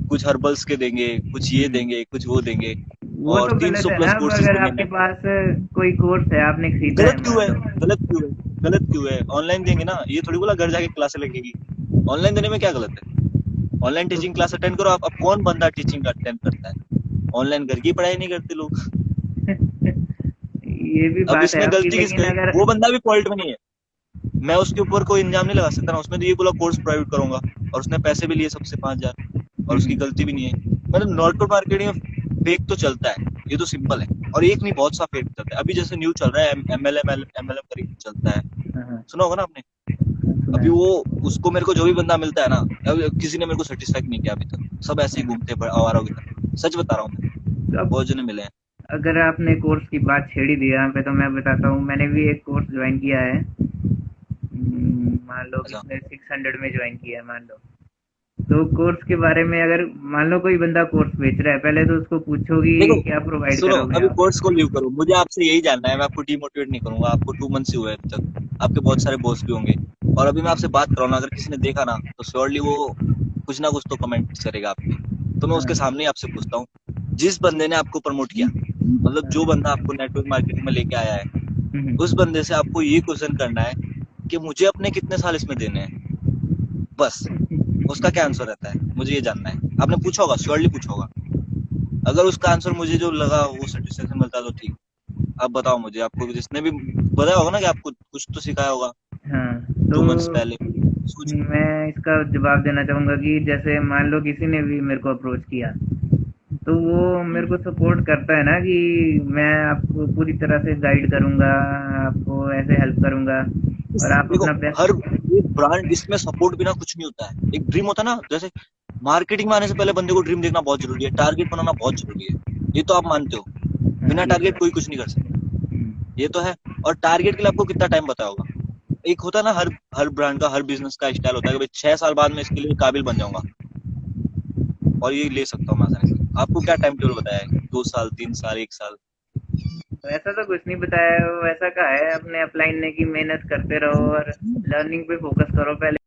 कुछ हर्बल्स के देंगे, कुछ ये हम्म, देंगे, कुछ वो देंगे, वो और तो गलत 300 है ना। प्लस अब कोर्सेज अगर देंगे आपके नेट। पास कोई कोर्स है आपने खरीदा गलत है क्यों मान है? लो। गलत क्यों है? गलत क्यों है? ऑनलाइन देंगे ना, ये थोड़ी बोला घर जाके क्लास लगेगी। ऑनलाइन देने में क्या गलत है? ऑनलाइन तो टीचिंग क्लास अटेंड करो आप। अब कौन बंदा टीचिंग अटेंड करता है? ऑनलाइन घर की पढ़ाई नहीं करते लोग। ये भी अब बात है इसमें आपकी, गलती किसका लेकिन है? अगर वो बंदा भी फॉल्ट में नहीं है। मैं उसके ऊपर कोई इल्जाम नहीं लगा सकता ना। उसने तो ये बोला कोर्स प्रोवाइड करूंगा, और उसने पैसे भी लिए सबसे 5,000, और उसकी गलती भी नहीं है। मतलब नेटवर्क मार्केटिंग में फेक तो चलता है, ये तो सिंपल है। और एक नहीं, बहुत सा फेक चलता है। अभी जैसे न्यू चल रहा है, MLM करके चलता है, हाँ, हाँ, सुना होगा ना आपने। सुना अभी है। वो, उसको मेरे को जो भी बंदा मिलता है ना, अब किसी ने मेरे को सेटिस्फाई नहीं किया अभी तक। सब ऐसे ही घूमते आवारा की तरह, सच बता रहा हूँ मैं। तो अब बहुत जने मिले हैं। अगर आपने कोर्स की बात छेड़ी दी यहाँ पे, तो मैं बताता हूँ मैंने भी एक कोर्स ज्वाइन किया है। मान लो ऐसा कितने 600 में ज्वाइन किया है मान लो। तो कोर्स के बारे में अगर मान लो कोई बंदा कोर्स बेच रहा है, पहले तो उसको पूछो कि देखो, क्या प्रोवाइड सुनो, करोगे अभी आप। कोर्स को लीव करो, मुझे आपसे यही जानना है। मैं आपको डिमोटिवेट नहीं करूंगा। आपको 2 मंथ्स ही हुए अभी तक, आपके बहुत सारे बॉस भी होंगे। और अभी मैं आपसे बात कर रहा हूँ ना, अगर किसी ने देखा ना तो श्योरली वो कुछ ना कुछ तो कमेंट करेगा आपके। तो मैं उसके हाँ, सामने ही आपसे पूछता हूँ, जिस बंदे ने आपको प्रमोट किया, मतलब जो बंदा आपको नेटवर्क मार्केटिंग में लेके आया है, उस बंदे से आपको ये क्वेश्चन करना है कि मुझे अपने कितने साल इसमें देने हैं, बस। उसका क्या आंसर रहता है, मुझे ये जानना है। आपने पूछा होगा, श्योरली पूछा होगा। अगर उसका आंसर मुझे जो लगा वो सेटिस्फेक्शन मिलता है तो ठीक। आप बताओ मुझे, आपको जिसने भी बताया होगा ना कि आपको कुछ तो सिखाया होगा हाँ, 2 मंथ्स तो पहले। सोचो। मैं इसका जवाब देना चाहूंगा कि जैसे मान लो किसी ने भी मेरे को अप्रोच किया, तो वो मेरे को सपोर्ट करता है ना कि मैं आपको पूरी तरह से गाइड करूंगा, आपको ऐसे हेल्प करूंगा और आप देखो, अपना हर बेस्ट। एक ब्रांड, इसमें सपोर्ट बिना कुछ नहीं होता है। एक ड्रीम होता है ना, जैसे मार्केटिंग में आने से पहले बंदे को ड्रीम देखना बहुत जरूरी है, टारगेट बनाना बहुत जरूरी है। ये तो आप मानते हो। हाँ बिना ये तो टारगेट कोई कुछ नहीं कर सकता, है। ये तो है। और टारगेट के लिए आपको कितना टाइम बताया होगा? एक होता है ना, हर हर ब्रांड का, हर बिजनेस का स्टाइल होता है कि भाई 6 साल बाद में इसके लिए काबिल बन जाऊंगा और ये ले सकता हूँ मैं आसानी से। आपको क्या टाइम टेबल बताया है? 2 साल, 3 साल, 1 साल? तो ऐसा तो कुछ नहीं बताया, वो ऐसा कहा है अपने अपलाइन ने कि मेहनत करते रहो और लर्निंग पे फोकस करो पहले।